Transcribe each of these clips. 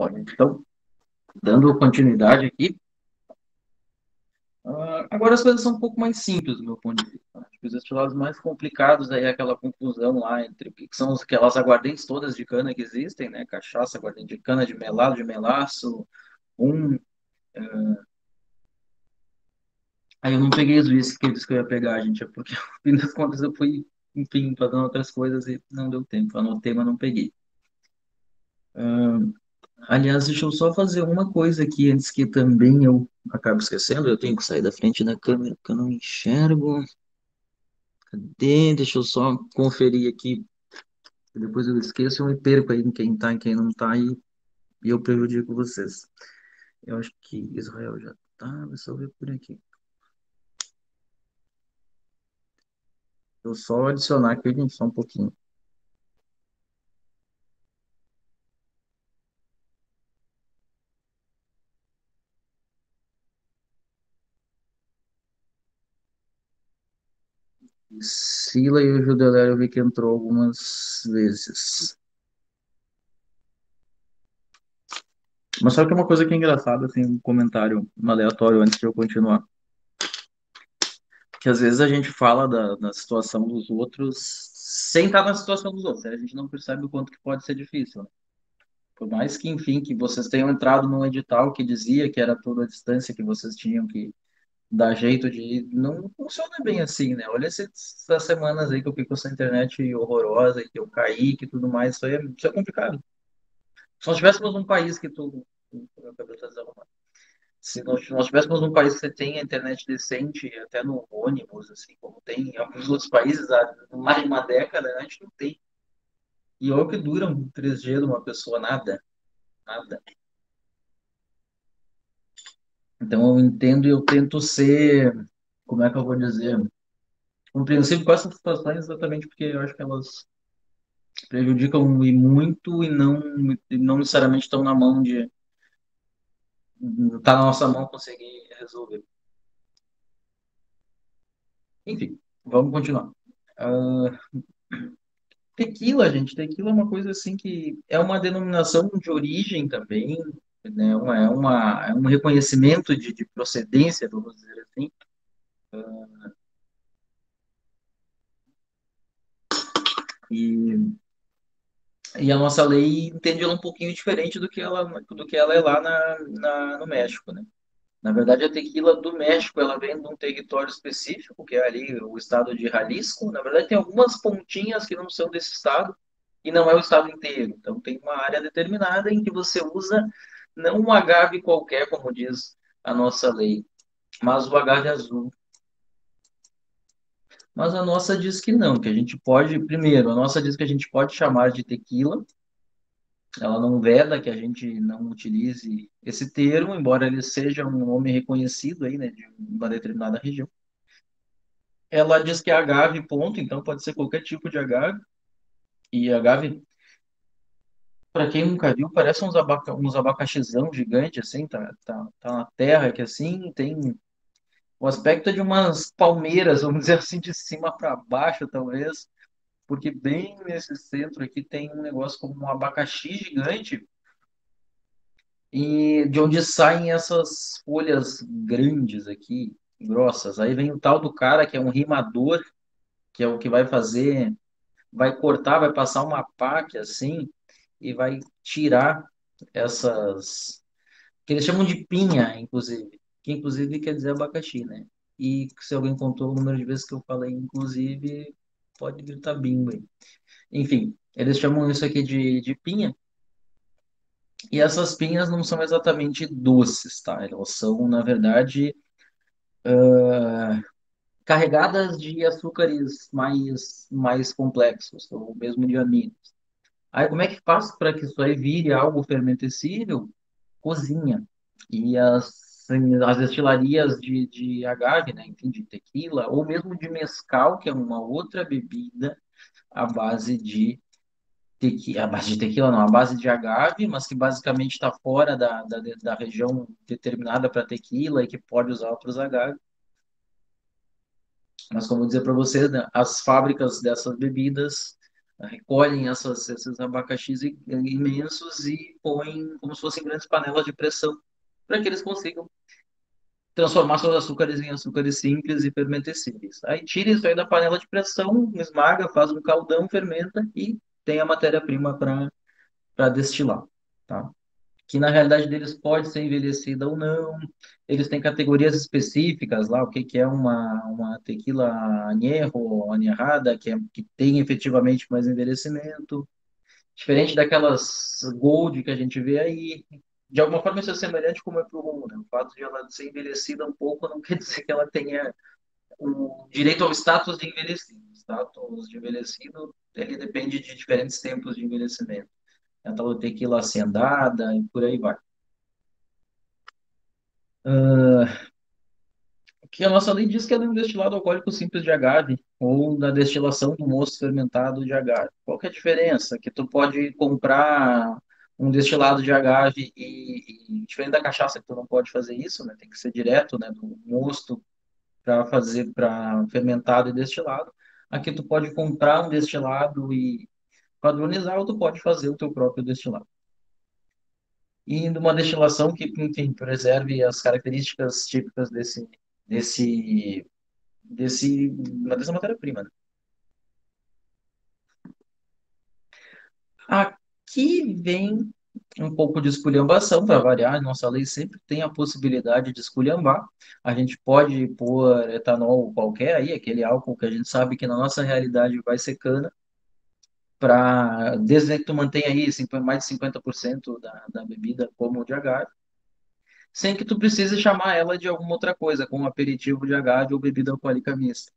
Bom, então, dando continuidade aqui, agora as coisas são um pouco mais simples do meu ponto de vista. Acho que os destilados mais complicados aí é aquela confusão lá entre o que são aquelas aguardentes todas de cana que existem, né? Cachaça, aguardente de cana, de melado, de melaço, um. Aí eu não peguei os uísques que eu disse que eu ia pegar, gente, é porque, no fim das contas, eu fui, enfim, fazendo outras coisas e não deu tempo. Anotei, mas não peguei. Aliás, deixa eu só fazer uma coisa aqui antes que também eu acabe esquecendo. Eu tenho que sair da frente da câmera porque eu não enxergo. Cadê? Deixa eu só conferir aqui. Depois eu esqueço e eu me perco aí em quem tá e quem não tá e eu prejudico vocês. Eu acho que Israel já tá, deixa eu ver por aqui. Eu só adicionar aqui, gente, só um pouquinho. Sila e o Judelério eu vi que entrou algumas vezes. Mas só que uma coisa que é engraçada, assim, um comentário aleatório antes de eu continuar. Que às vezes a gente fala da situação dos outros sem estar na situação dos outros, né? A gente não percebe o quanto que pode ser difícil, né? Por mais que, enfim, que vocês tenham entrado num edital que dizia que era toda a distância que vocês tinham que dar jeito de ir, não funciona bem assim, né? Olha essas semanas aí que eu fiquei com essa internet horrorosa, que eu caí, que tudo mais, isso é complicado. Se nós tivéssemos um país que tudo. Meu cabelo tá desarrumado. Se nós tivéssemos um país que você tem a internet decente, até no ônibus, assim, como tem em alguns outros países, há mais de uma década, a gente não tem. E olha o que dura um 3G de uma pessoa, nada, nada. Então eu entendo e eu tento ser, como é que eu vou dizer, compreensível com essas situações exatamente porque eu acho que elas prejudicam e muito e não necessariamente estão na mão de, tá na nossa mão conseguir resolver. Enfim, vamos continuar. Ah, tequila, gente, tequila é uma coisa assim que é uma denominação de origem também, né? É um reconhecimento de procedência, vamos dizer assim. E, e a nossa lei entende ela um pouquinho diferente do que ela é lá no México, né? Na verdade, a tequila do México, ela vem de um território específico, que é ali o estado de Jalisco. Na verdade, tem algumas pontinhas que não são desse estado, e não é o estado inteiro. Então, tem uma área determinada em que você usa não um agave qualquer, como diz a nossa lei, mas o agave azul. Mas a nossa diz que não, que a gente pode, primeiro, a nossa diz que a gente pode chamar de tequila, ela não veda que a gente não utilize esse termo, embora ele seja um nome reconhecido aí, né, de uma determinada região. Ela diz que é agave, ponto, então pode ser qualquer tipo de agave. E agave, para quem nunca viu, parece uns abacaxizão gigante, assim, tá na terra, que assim, tem o aspecto de umas palmeiras, vamos dizer assim, de cima para baixo, talvez, porque bem nesse centro aqui tem um negócio como um abacaxi gigante, e de onde saem essas folhas grandes aqui, grossas. Aí vem o tal do cara que é um rimador, que é o que vai fazer, vai cortar, vai passar uma pá que assim e vai tirar essas que eles chamam de pinha, inclusive, que inclusive quer dizer abacaxi, né? E se alguém contou o número de vezes que eu falei inclusive, pode gritar bingo aí. Enfim, eles chamam isso aqui de pinha, e essas pinhas não são exatamente doces, tá? Elas são, na verdade, carregadas de açúcares mais complexos, ou mesmo de aminos. Aí, como é que faz para que isso aí vire algo fermentescível? Cozinha. E as destilarias de agave, né? Enfim, de tequila, ou mesmo de mezcal, que é uma outra bebida à base de tequila, à base de tequila não, à base de agave, mas que basicamente está fora da região determinada para tequila e que pode usar outros agaves. Mas como eu dizer para vocês, né, as fábricas dessas bebidas recolhem esses abacaxis imensos e põem como se fossem grandes panelas de pressão para que eles consigam transformar seus açúcares em açúcares simples e fermentescíveis. Aí tira isso aí da panela de pressão, esmaga, faz um caldão, fermenta e tem a matéria-prima para destilar, tá? Que na realidade deles pode ser envelhecida ou não. Eles têm categorias específicas lá, o que que é uma tequila añejo ou añejada, que tem efetivamente mais envelhecimento. Diferente daquelas Gold que a gente vê aí. De alguma forma isso é semelhante como é para o rum, né? O fato de ela ser envelhecida um pouco não quer dizer que ela tenha o direito ao status de envelhecido. O status de envelhecido, ele depende de diferentes tempos de envelhecimento. A tal tequila hacendada e por aí vai. Que a nossa lei diz que é do destilado alcoólico simples de agave ou da destilação do mosto fermentado de agave. Qual que é a diferença? Que tu pode comprar um destilado de agave e diferente da cachaça que tu não pode fazer isso, né? Tem que ser direto, né, do mosto para fazer para fermentado e destilado. Aqui tu pode comprar um destilado e padronizar ou tu pode fazer o teu próprio destilado. E numa destilação que, enfim, preserve as características típicas desse dessa matéria-prima, né? Aqui vem um pouco de esculhambação para variar. Nossa lei sempre tem a possibilidade de esculhambar. A gente pode pôr etanol qualquer aí, aquele álcool que a gente sabe que na nossa realidade vai ser cana, para desde que tu mantenha aí mais de 50% da bebida como de agave, sem que tu precise chamar ela de alguma outra coisa, como aperitivo de agave ou bebida alcoólica mista.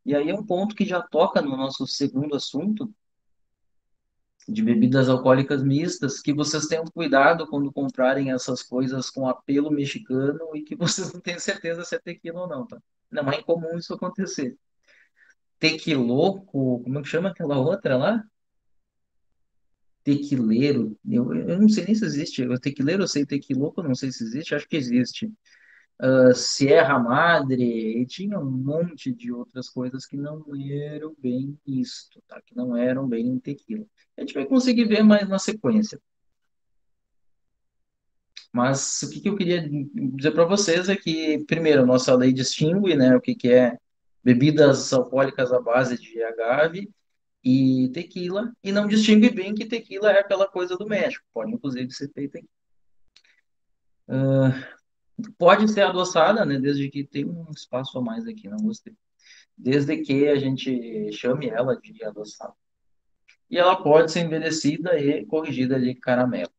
E aí é um ponto que já toca no nosso segundo assunto, de bebidas alcoólicas mistas, que vocês tenham cuidado quando comprarem essas coisas com apelo mexicano e que vocês não tenham certeza se é tequila ou não, tá? Não é incomum isso acontecer. Tequiloco, como é que chama aquela outra lá? Tequileiro, eu não sei nem se existe. O tequileiro eu sei, tequiloco eu não sei se existe, acho que existe. Sierra Madre, e tinha um monte de outras coisas que não eram bem isto, tá? Que não eram bem tequila. A gente vai conseguir ver mais na sequência. Mas o que que eu queria dizer para vocês é que, primeiro, nossa lei distingue, né, o que que é bebidas alcoólicas à base de agave e tequila, e não distingue bem que tequila é aquela coisa do México, pode inclusive ser feita aqui. Pode ser adoçada, né, desde que tem um espaço a mais aqui, não gostei. Desde que a gente chame ela de adoçada. E ela pode ser envelhecida e corrigida de caramelo.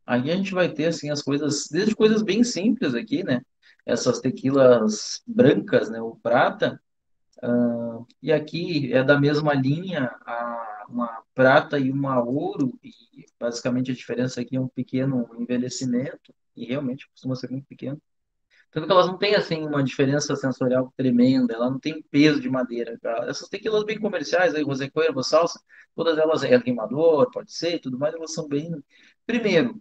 Aí a gente vai ter assim as coisas, desde coisas bem simples aqui, né? Essas tequilas brancas, né? O prata. E aqui é da mesma linha, uma prata e uma ouro. E basicamente a diferença aqui é um pequeno envelhecimento. E realmente costuma ser muito pequeno. Tanto que elas não têm assim uma diferença sensorial tremenda. Ela não tem peso de madeira, cara. Essas tequilas bem comerciais, aí, Rosé Cuervo, Salsa, todas elas é rimador, pode ser, e tudo mais, elas são bem. Primeiro,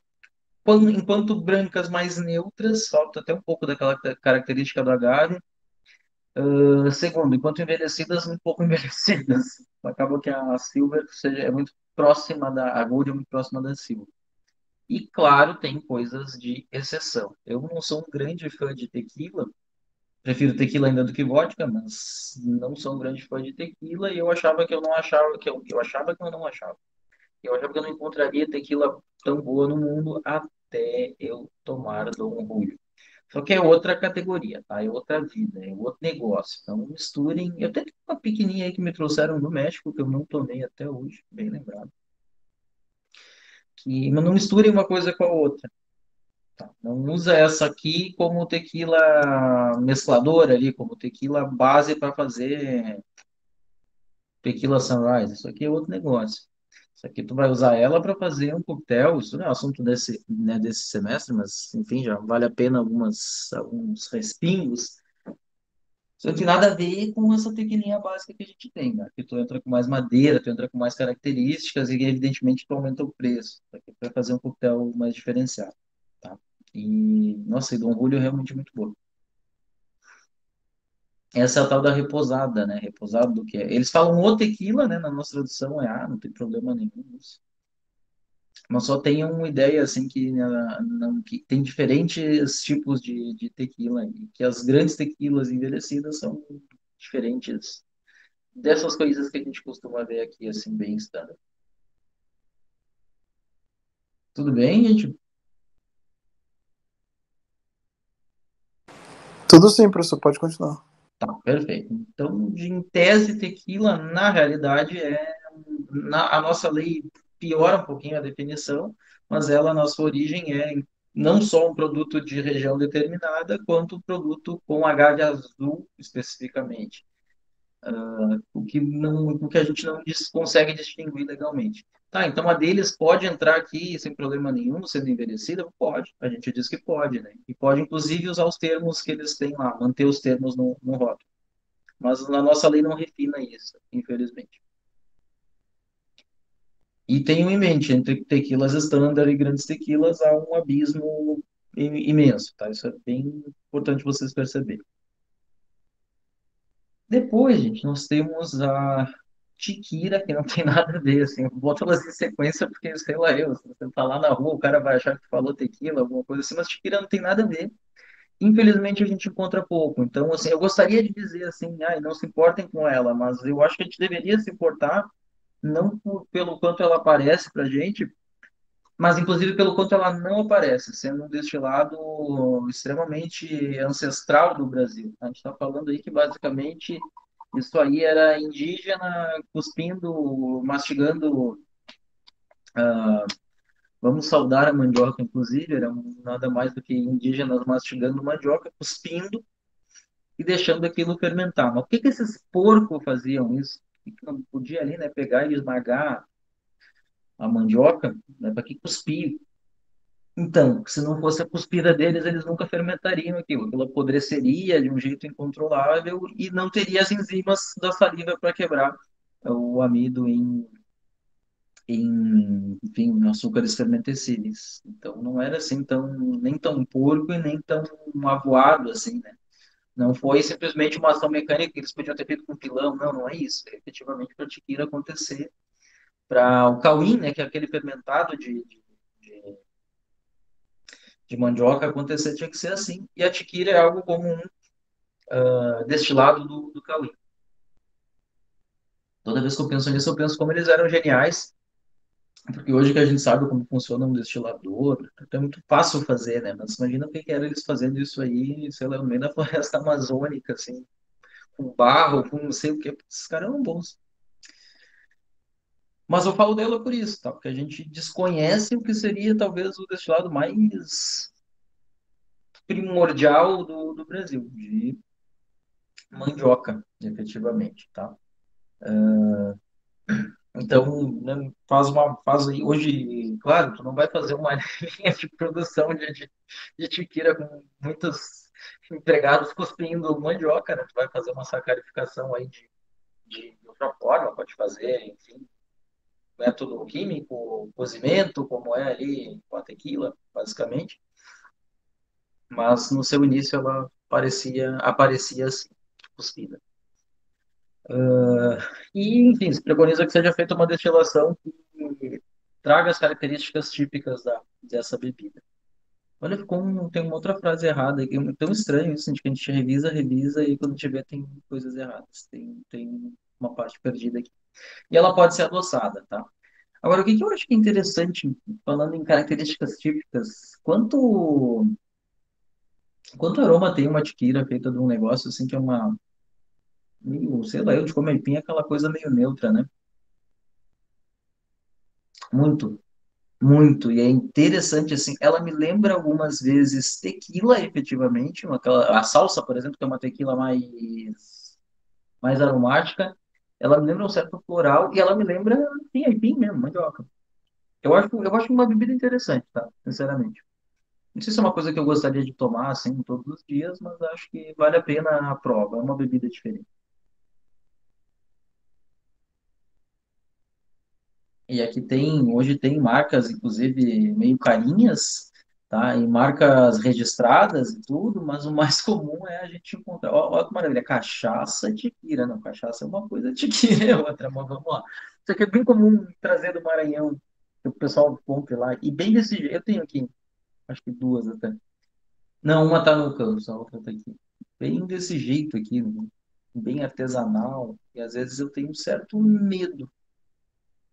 enquanto brancas mais neutras, falta até um pouco daquela característica do agave. Segundo, enquanto envelhecidas, um pouco envelhecidas. Acaba que a Silver é muito próxima a Gold é muito próxima da Silver. E claro, tem coisas de exceção. Eu não sou um grande fã de tequila, prefiro tequila ainda do que vodka, mas não sou um grande fã de tequila e eu achava que eu não achava que eu achava que eu não achava. Eu achava que eu não encontraria tequila tão boa no mundo até eu tomar Dom Julio. Só que é outra categoria, tá? É outra vida, é outro negócio. Então não misturem. Eu tenho uma pequenininha aí que me trouxeram do México, que eu não tomei até hoje, bem lembrado. Mas não misturem uma coisa com a outra. Não usa essa aqui como tequila mescladora ali, como tequila base para fazer tequila sunrise. Isso aqui é outro negócio. Isso aqui tu vai usar ela para fazer um coquetel. Isso não é assunto desse, né, desse semestre, mas enfim, já vale a pena alguns respingos. Isso não tem nada a ver com essa tequilinha básica que a gente tem, né? Que tu entra com mais madeira, tu entra com mais características e evidentemente tu aumenta o preço. Para fazer um coquetel mais diferenciado, tá? E, nossa, e Dom Julio é realmente muito bom. Essa é a tal da reposada, né? Reposado do que é. Eles falam o tequila, né? Na nossa tradução é, não tem problema nenhum nisso. Mas só tenham uma ideia, assim, que, não, que tem diferentes tipos de tequila e que as grandes tequilas envelhecidas são diferentes dessas coisas que a gente costuma ver aqui, assim, bem standard. Tudo bem, gente? Tudo sim, professor, pode continuar. Tá, perfeito. Então, em tese, tequila, na realidade, a nossa lei piora um pouquinho a definição, mas ela, na sua origem, é não só um produto de região determinada, quanto um produto com agave azul especificamente, o que a gente não consegue distinguir legalmente. Tá, então a deles pode entrar aqui sem problema nenhum, sendo envelhecida? Pode, a gente diz que pode, né? E pode, inclusive, usar os termos que eles têm lá, manter os termos no rótulo. Mas na nossa lei não refina isso, infelizmente. E tenham em mente, entre tequilas standard e grandes tequilas há um abismo imenso, tá? Isso é bem importante vocês perceberem. Depois, gente, nós temos a Tiquira, que não tem nada a ver, assim, eu boto elas em sequência porque, sei lá, se você tá lá na rua, o cara vai achar que falou tequila, alguma coisa assim, mas Tiquira não tem nada a ver. Infelizmente, a gente encontra pouco. Então, assim, eu gostaria de dizer assim, ai, não se importem com ela, mas eu acho que a gente deveria se importar não pelo quanto ela aparece para gente, mas inclusive pelo quanto ela não aparece, sendo um destilado extremamente ancestral do Brasil. A gente está falando aí que basicamente isso aí era indígena cuspindo, mastigando. Vamos saudar a mandioca, inclusive, eram nada mais do que indígenas mastigando mandioca, cuspindo e deixando aquilo fermentar. Mas por que que esses porcos faziam isso? Por que que não podia ali, né, pegar e esmagar a mandioca? Né, para que cuspir? Então, se não fosse a cuspida deles, eles nunca fermentariam aquilo. Aquilo apodreceria de um jeito incontrolável e não teria as enzimas da saliva para quebrar o amido enfim, açúcares fermentescíveis. Então, não era assim tão, nem tão porco e nem tão avoado assim, né? Não foi simplesmente uma ação mecânica que eles podiam ter feito com pilão. Não, não é isso. É efetivamente para a tiquira acontecer. Para o cauim, né, que é aquele fermentado de mandioca acontecer tinha que ser assim. E a tiquira é algo como um destilado do cauim. Toda vez que eu penso nisso, eu penso como eles eram geniais, porque hoje que a gente sabe como funciona um destilador, é muito fácil fazer, né? Mas imagina o que que era eles fazendo isso aí, sei lá, no meio da floresta amazônica, assim, com barro, com não sei o que. Esses caras eram bons. Mas eu falo dela por isso, tá? Porque a gente desconhece o que seria talvez o destilado mais primordial do Brasil, de mandioca, efetivamente, tá? Então, né, faz aí, hoje, claro, tu não vai fazer uma linha de produção de tiqueira com muitos empregados cuspindo mandioca, né? Tu vai fazer uma sacarificação aí de outra forma, pode fazer, enfim, método químico, cozimento, como é ali com a tequila, basicamente. Mas no seu início ela aparecia assim, cuspida. E, enfim, se preconiza que seja feita uma destilação que traga as características típicas dessa bebida. Olha, tem uma outra frase errada aqui, é tão estranho isso, de que a gente revisa, e quando tiver tem coisas erradas, tem uma parte perdida aqui. E ela pode ser adoçada, tá? Agora, o que que eu acho que é interessante, falando em características típicas, quanto aroma tem uma tiqueira feita de um negócio assim que é uma, meio, sei lá, eu de como é aquela coisa meio neutra, né? Muito. Muito, e é interessante assim, ela me lembra algumas vezes tequila, efetivamente, a salsa, por exemplo, que é uma tequila mais aromática, ela me lembra um certo floral e ela me lembra, sim, aipim mesmo, mandioca. Eu acho uma bebida interessante, tá? Sinceramente. Não sei se é uma coisa que eu gostaria de tomar, assim, todos os dias, mas acho que vale a pena a prova, é uma bebida diferente. E aqui hoje tem marcas, inclusive, meio carinhas, tá? Em marcas registradas e tudo, mas o mais comum é a gente encontrar. Ó, que maravilha, cachaça tequila. Não, cachaça é uma coisa, tequila é outra, mas vamos lá. Isso aqui é bem comum trazer do Maranhão, que o pessoal compre lá. E bem desse jeito, eu tenho aqui, acho que duas até. Não, uma tá no campus, a outra tá aqui. Bem desse jeito aqui, né? Bem artesanal, e às vezes eu tenho um certo medo.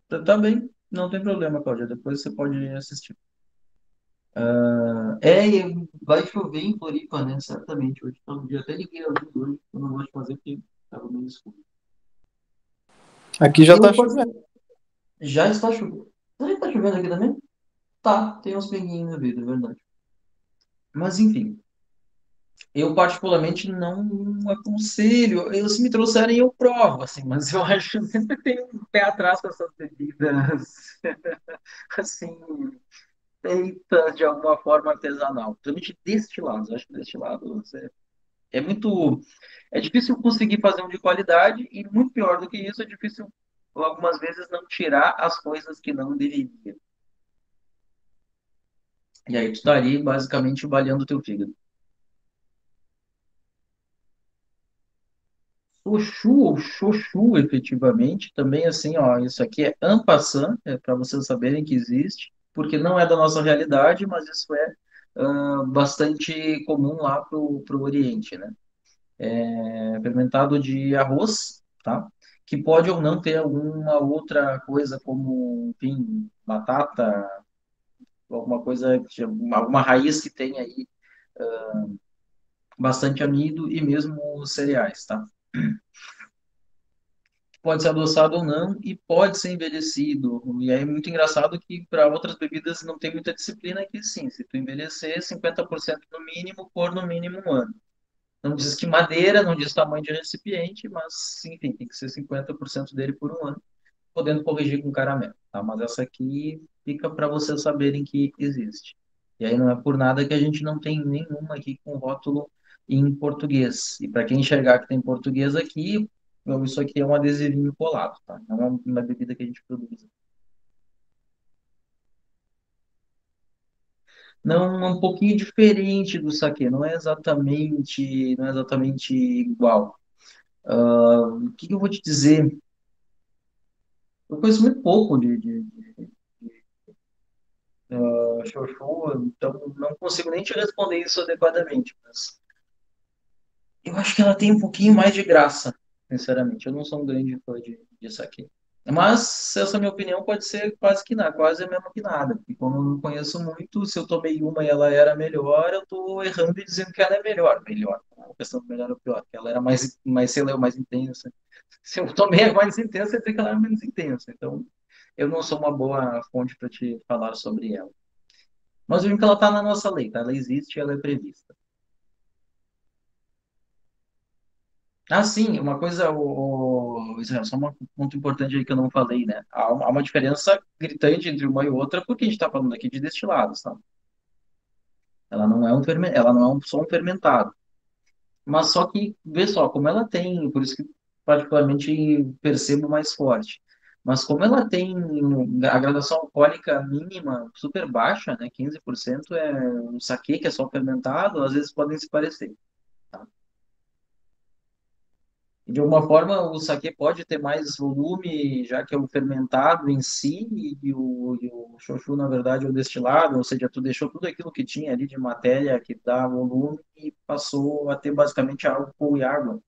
Tá bem, não tem problema, Cláudia, depois você pode assistir. E vai chover em Floripa, né? Certamente. Hoje tá um dia, até liguei a luz hoje, eu não gosto de fazer porque estava meio escuro. Aqui já tá Eu chovendo. já está chovendo. Será que está chovendo aqui também? Tá, tem uns pinguinhos na vida, é verdade. Mas enfim, eu particularmente não aconselho. Eu, se me trouxerem, eu provo, assim, mas eu acho que eu sempre tenho um pé atrás com essas bebidas, assim, feitas de alguma forma artesanal. Principalmente destilados. Eu acho que destilados é muito. É difícil conseguir fazer um de qualidade e, muito pior do que isso, é difícil algumas vezes não tirar as coisas que não deveria. E aí tu tá ali basicamente balhando o teu fígado. Oxu ou xoxu, efetivamente, também assim, ó, isso aqui é en passant, é para vocês saberem que existe, porque não é da nossa realidade, mas isso é bastante comum lá pro Oriente, né? É fermentado de arroz, tá? Que pode ou não ter alguma outra coisa como, enfim, batata, alguma coisa, alguma raiz que tenha aí bastante amido e mesmo cereais, tá? Pode ser adoçado ou não e pode ser envelhecido. E aí é muito engraçado que para outras bebidas não tem muita disciplina que sim, se tu envelhecer 50% no mínimo, por no mínimo um ano. Não diz que madeira, não diz tamanho de recipiente, mas enfim, tem que ser 50% dele por um ano, podendo corrigir com caramelo, tá? Mas essa aqui fica para vocês saberem que existe. E aí não é por nada que a gente não tem nenhuma aqui com rótulo em português. E para quem enxergar que tem português aqui, isso aqui é um adesivinho colado, tá? Não é uma bebida que a gente produz. Não, é um pouquinho diferente do saquê, não é exatamente igual. O que que eu vou te dizer? Eu conheço muito pouco de Chouchou, então não consigo nem te responder isso adequadamente, mas eu acho que ela tem um pouquinho mais de graça, sinceramente. Eu não sou um grande fã de saquê. Mas essa minha opinião pode ser quase que nada, quase a mesma que nada. Porque como eu não conheço muito, se eu tomei uma e ela era melhor, eu estou errando e dizendo que ela é melhor. Melhor. Não é uma questão de melhor ou pior, que ela era mais, sei lá, mais intensa. Se eu tomei a mais intensa, eu dizer que ela era menos intensa. Então, eu não sou uma boa fonte para te falar sobre ela. Mas vimos que ela está na nossa lei, tá? Ela existe e ela é prevista. Ah, sim, uma coisa, Israel, só um ponto importante aí que eu não falei, né? Há uma diferença gritante entre uma e outra, porque a gente está falando aqui de destilados, tá? Ela não é só um fermentado. Mas só que, vê só, como ela tem, por isso que particularmente percebo mais forte. Mas como ela tem a graduação alcoólica mínima super baixa, né? 15% é um saquê que é só fermentado, às vezes podem se parecer. Tá? De alguma forma, o saquê pode ter mais volume, já que é o fermentado em si, e o shochu, na verdade, é o destilado, ou seja, tu deixou tudo aquilo que tinha ali de matéria que dá volume e passou a ter basicamente álcool e água,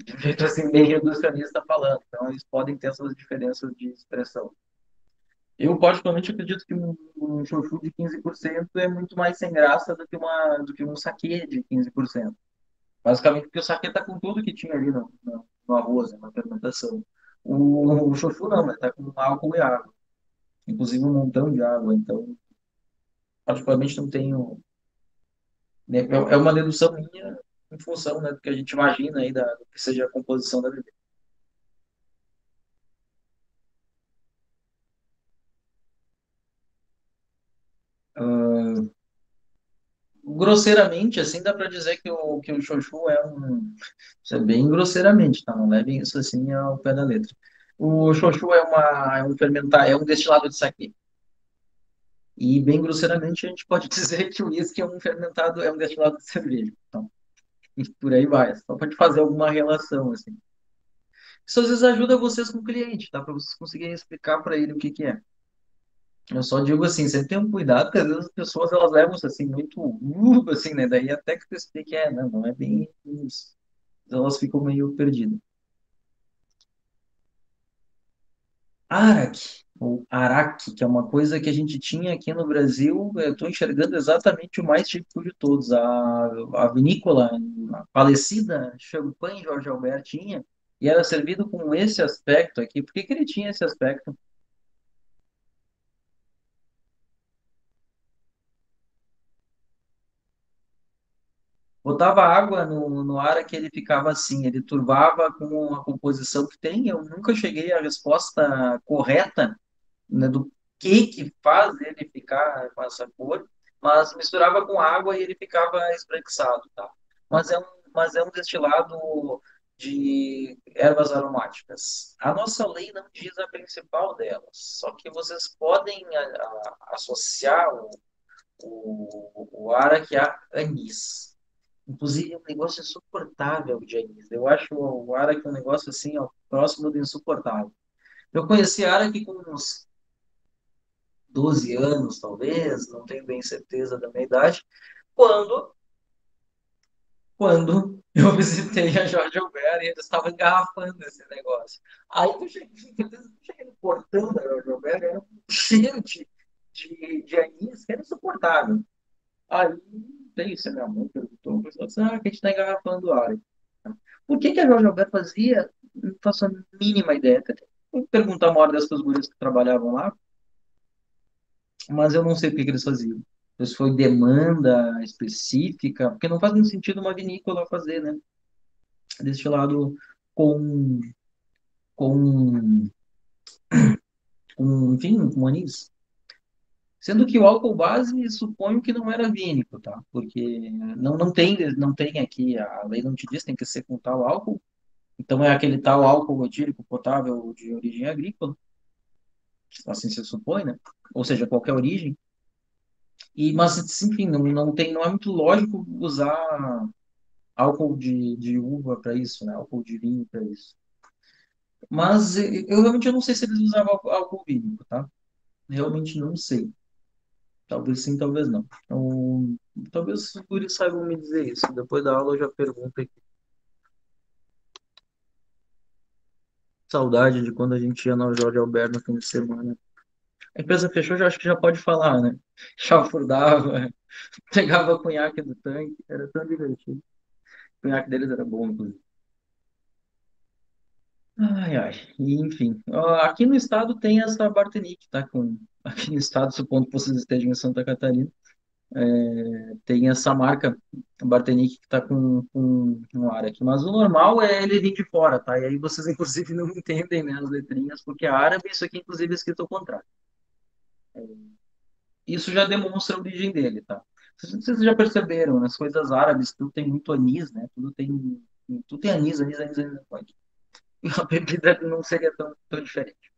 de um jeito assim, meio reducionista falando. Então, eles podem ter essas diferenças de expressão. Eu, particularmente, acredito que um shochu de 15% é muito mais sem graça do que um saquê de 15%. Basicamente porque o saquê tá com tudo que tinha ali no arroz, né, na fermentação. O chuchu não, né? Tá com álcool e água. Inclusive um montão de água. Então, particularmente não tenho. Né, é uma dedução minha em função, né, do que a gente imagina aí do que seja a composição da bebida. Grosseiramente, assim, dá para dizer que o chuchu é um. Isso é bem grosseiramente, tá? Não levem isso assim ao pé da letra. O chuchu é um destilado de saquê. E, bem grosseiramente, a gente pode dizer que o uísque é um fermentado, é um destilado de cerveja. Então, e por aí vai. Só pode fazer alguma relação, assim. Isso às vezes ajuda vocês com o cliente, tá? Para vocês conseguirem explicar para ele o que que é. Eu só digo assim, sempre tenham cuidado, porque às vezes as pessoas elas levam isso assim muito, assim, né? Daí até que tu explique, não é bem isso. Elas ficam meio perdidas. Arak, ou Arak, que é uma coisa que a gente tinha aqui no Brasil, eu estou enxergando exatamente o mais típico de todos. A vinícola, a falecida Champagne Jorge Albert tinha, e era servido com esse aspecto aqui. Por que que ele tinha esse aspecto? Botava água no ar que ele ficava assim, ele turvava com a composição que tem. Eu nunca cheguei à resposta correta, né, do que faz ele ficar com essa cor, mas misturava com água e ele ficava esbranquiçado, tá? Mas mas é um destilado de ervas aromáticas. A nossa lei não diz a principal delas, só que vocês podem associar o araque a anis. Inclusive, é um negócio insuportável de anis. Eu acho o araque um negócio assim, ó, próximo do insuportável. Eu conheci araque com uns 12 anos, talvez, não tenho bem certeza da minha idade, quando, quando eu visitei a Jorge Albert e eles estavam engarrafando esse negócio. Aí eu cheguei no portão da Jorge Albert, era um cheiro de anis que era insuportável. Aí, tem isso, minha mãe perguntou, a pessoa disse, que a gente está engarrafando área. Por que que a Jorge Albert fazia? Não faço a mínima ideia. Vou perguntar uma hora dessas gurias que trabalhavam lá, mas eu não sei por que que eles faziam. Se foi demanda específica, porque não faz muito sentido uma vinícola fazer, né? Destilado com, com, enfim, com anis. Sendo que o álcool base, suponho que não era vínico, tá? Porque não tem aqui, a lei não te diz, tem que ser com tal álcool. Então é aquele tal álcool etílico potável de origem agrícola, assim se supõe, né? Ou seja, qualquer origem. Mas, enfim, não é muito lógico usar álcool de uva para isso, né? Álcool de vinho para isso. Mas eu realmente não sei se eles usavam álcool vínico, tá? Realmente não sei. Talvez sim, talvez não. Então, talvez os guris saibam me dizer isso. Depois da aula eu já pergunto aqui. Saudade de quando a gente ia no Jorge Alberto no fim de semana. A empresa fechou, já acho que já pode falar, né? Chafurdava, pegava conhaque do tanque, era tão divertido. O conhaque deles era bom, inclusive. Ai, ai. E, enfim, ó, aqui no estado tem essa Bartenic, tá? Aqui no estado, supondo que vocês estejam em Santa Catarina, tem essa marca Bartenic que tá com um ar aqui. Mas o normal é ele vir de fora, tá? E aí vocês, inclusive, não entendem, né, as letrinhas, porque a árabe, isso aqui, inclusive, é escrito ao contrário. Isso já demonstra a origem dele, tá? Vocês já perceberam, nas coisas árabes, tudo tem muito anis, né? Tudo tem anis, anis, anis, anis. A bebida não seria tão diferente.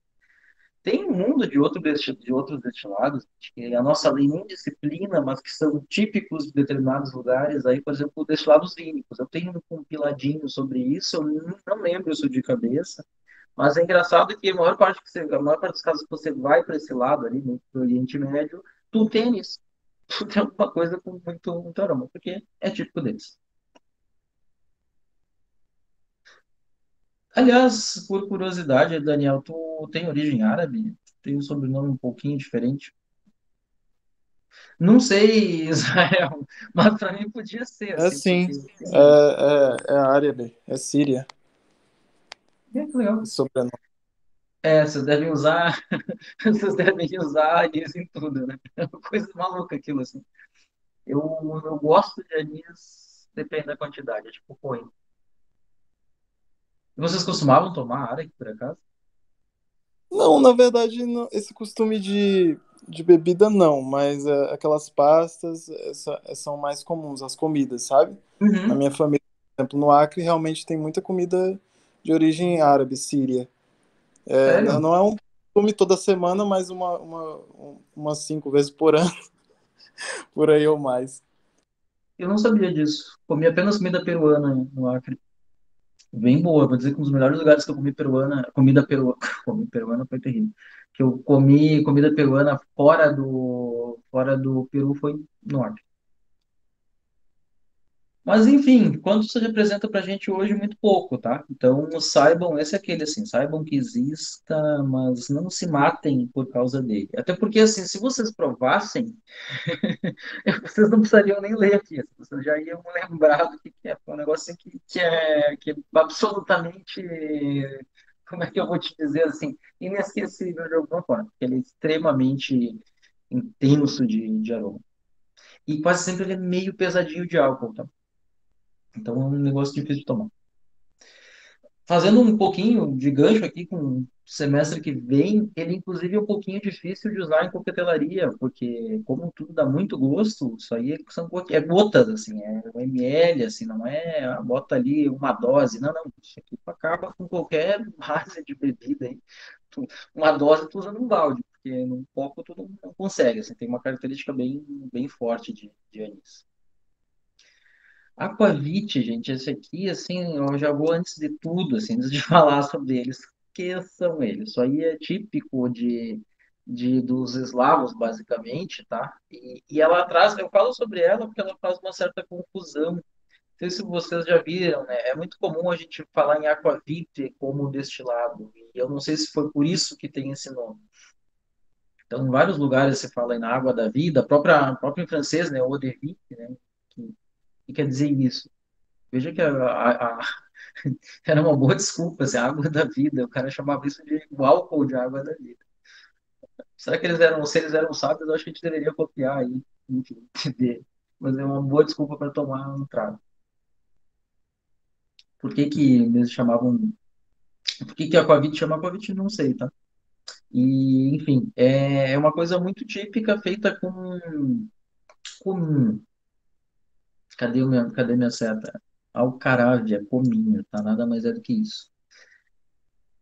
Tem um mundo de outros destilados que a nossa lei nem disciplina, mas que são típicos de determinados lugares. Aí, por exemplo, destilados vínicos. Eu tenho um compiladinho sobre isso, eu não lembro isso de cabeça, mas é engraçado que a maior parte dos casos que você vai para esse lado ali, no Oriente Médio, tu tem anis. Tu tem alguma coisa com muito aroma, porque é típico deles. Aliás, por curiosidade, Daniel, tu tem origem árabe? Tem um sobrenome um pouquinho diferente. Não sei, Israel, mas para mim podia ser É assim, sim, porque é árabe, é Síria, que legal. o sobrenome. Vocês devem usar, vocês devem usar anis em tudo, né? É uma coisa maluca aquilo assim. Eu, eu gosto de anis, depende da quantidade, é tipo coentro. E vocês costumavam tomar árabe, por acaso? Não, na verdade, esse costume de bebida não, mas aquelas pastas são mais comuns, as comidas, sabe? Na Uhum. minha família, por exemplo, no Acre, realmente tem muita comida de origem árabe, síria. Sério? Não é um. come toda semana, mas umas 5 vezes por ano, por aí ou mais. Eu não sabia disso. Comi apenas comida peruana no Acre. Bem boa, vou dizer que um dos melhores lugares que eu comi peruana, comida peruana, comi peruana foi terrível. Que eu comi comida peruana fora do Peru foi no Acre. Mas, enfim, quanto isso representa para a gente hoje, muito pouco, tá? Então, saibam, esse é aquele, assim, saibam que exista, mas não se matem por causa dele. Até porque, assim, se vocês provassem, vocês não precisariam nem ler aqui, vocês já iam lembrar do que é. É um negócio assim que é absolutamente, como é que eu vou te dizer, assim, inesquecível de alguma forma, porque ele é extremamente intenso de aroma. E quase sempre ele é meio pesadinho de álcool, tá? Então é um negócio difícil de tomar. Fazendo um pouquinho de gancho aqui com o semestre que vem, ele inclusive é um pouquinho difícil de usar em coquetelaria, porque como tudo dá muito gosto, isso aí é gotas, assim, é um ml, assim, não é bota ali uma dose, não, não, isso aqui acaba com qualquer base de bebida aí. Uma dose tu usa num balde, porque num copo tu não consegue, assim, tem uma característica bem, bem forte de anis. Aquavit, gente, esse aqui, assim, eu já vou antes de tudo, assim, antes de falar sobre eles, que são eles? Isso aí é típico dos eslavos, basicamente, tá? E ela traz, eu falo sobre ela porque ela faz uma certa confusão. Não sei se vocês já viram, né? É muito comum a gente falar em aquavit como destilado, e eu não sei se foi por isso que tem esse nome. Então, em vários lugares se fala em água da vida, a própria em francês, né, eau de vie, né, que quer dizer isso. Veja que era uma boa desculpa, assim, a água da vida. O cara chamava isso de o álcool de água da vida. Será que se eles eram sábios, eu acho que a gente deveria copiar aí, enfim, dele. Mas é uma boa desculpa para tomar um trago. Por que que eles chamavam. Por que que Aquavit chama Aquavit? Não sei, tá? E, enfim, é uma coisa muito típica feita com. Cadê minha seta? Alcaravia, cominho, tá? Nada mais é do que isso.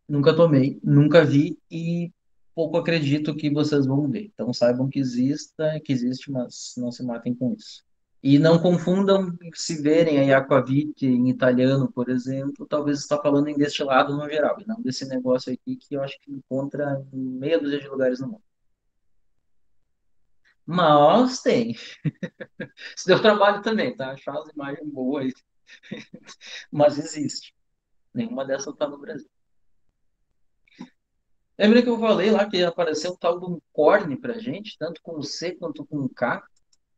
Nunca tomei, nunca vi e pouco acredito que vocês vão ver. Então saibam que existe, mas não se matem com isso. E não confundam se verem aí aquavit em italiano, por exemplo, talvez está falando em destilado no geral, e não desse negócio aqui que eu acho que encontra em meia dúzia de lugares no mundo. Mas tem. Isso deu trabalho também, tá? Achar as imagens boas, mas existe. Nenhuma dessas está no Brasil. Lembra que eu falei lá que apareceu um tal de um corne pra gente, tanto com C quanto com K?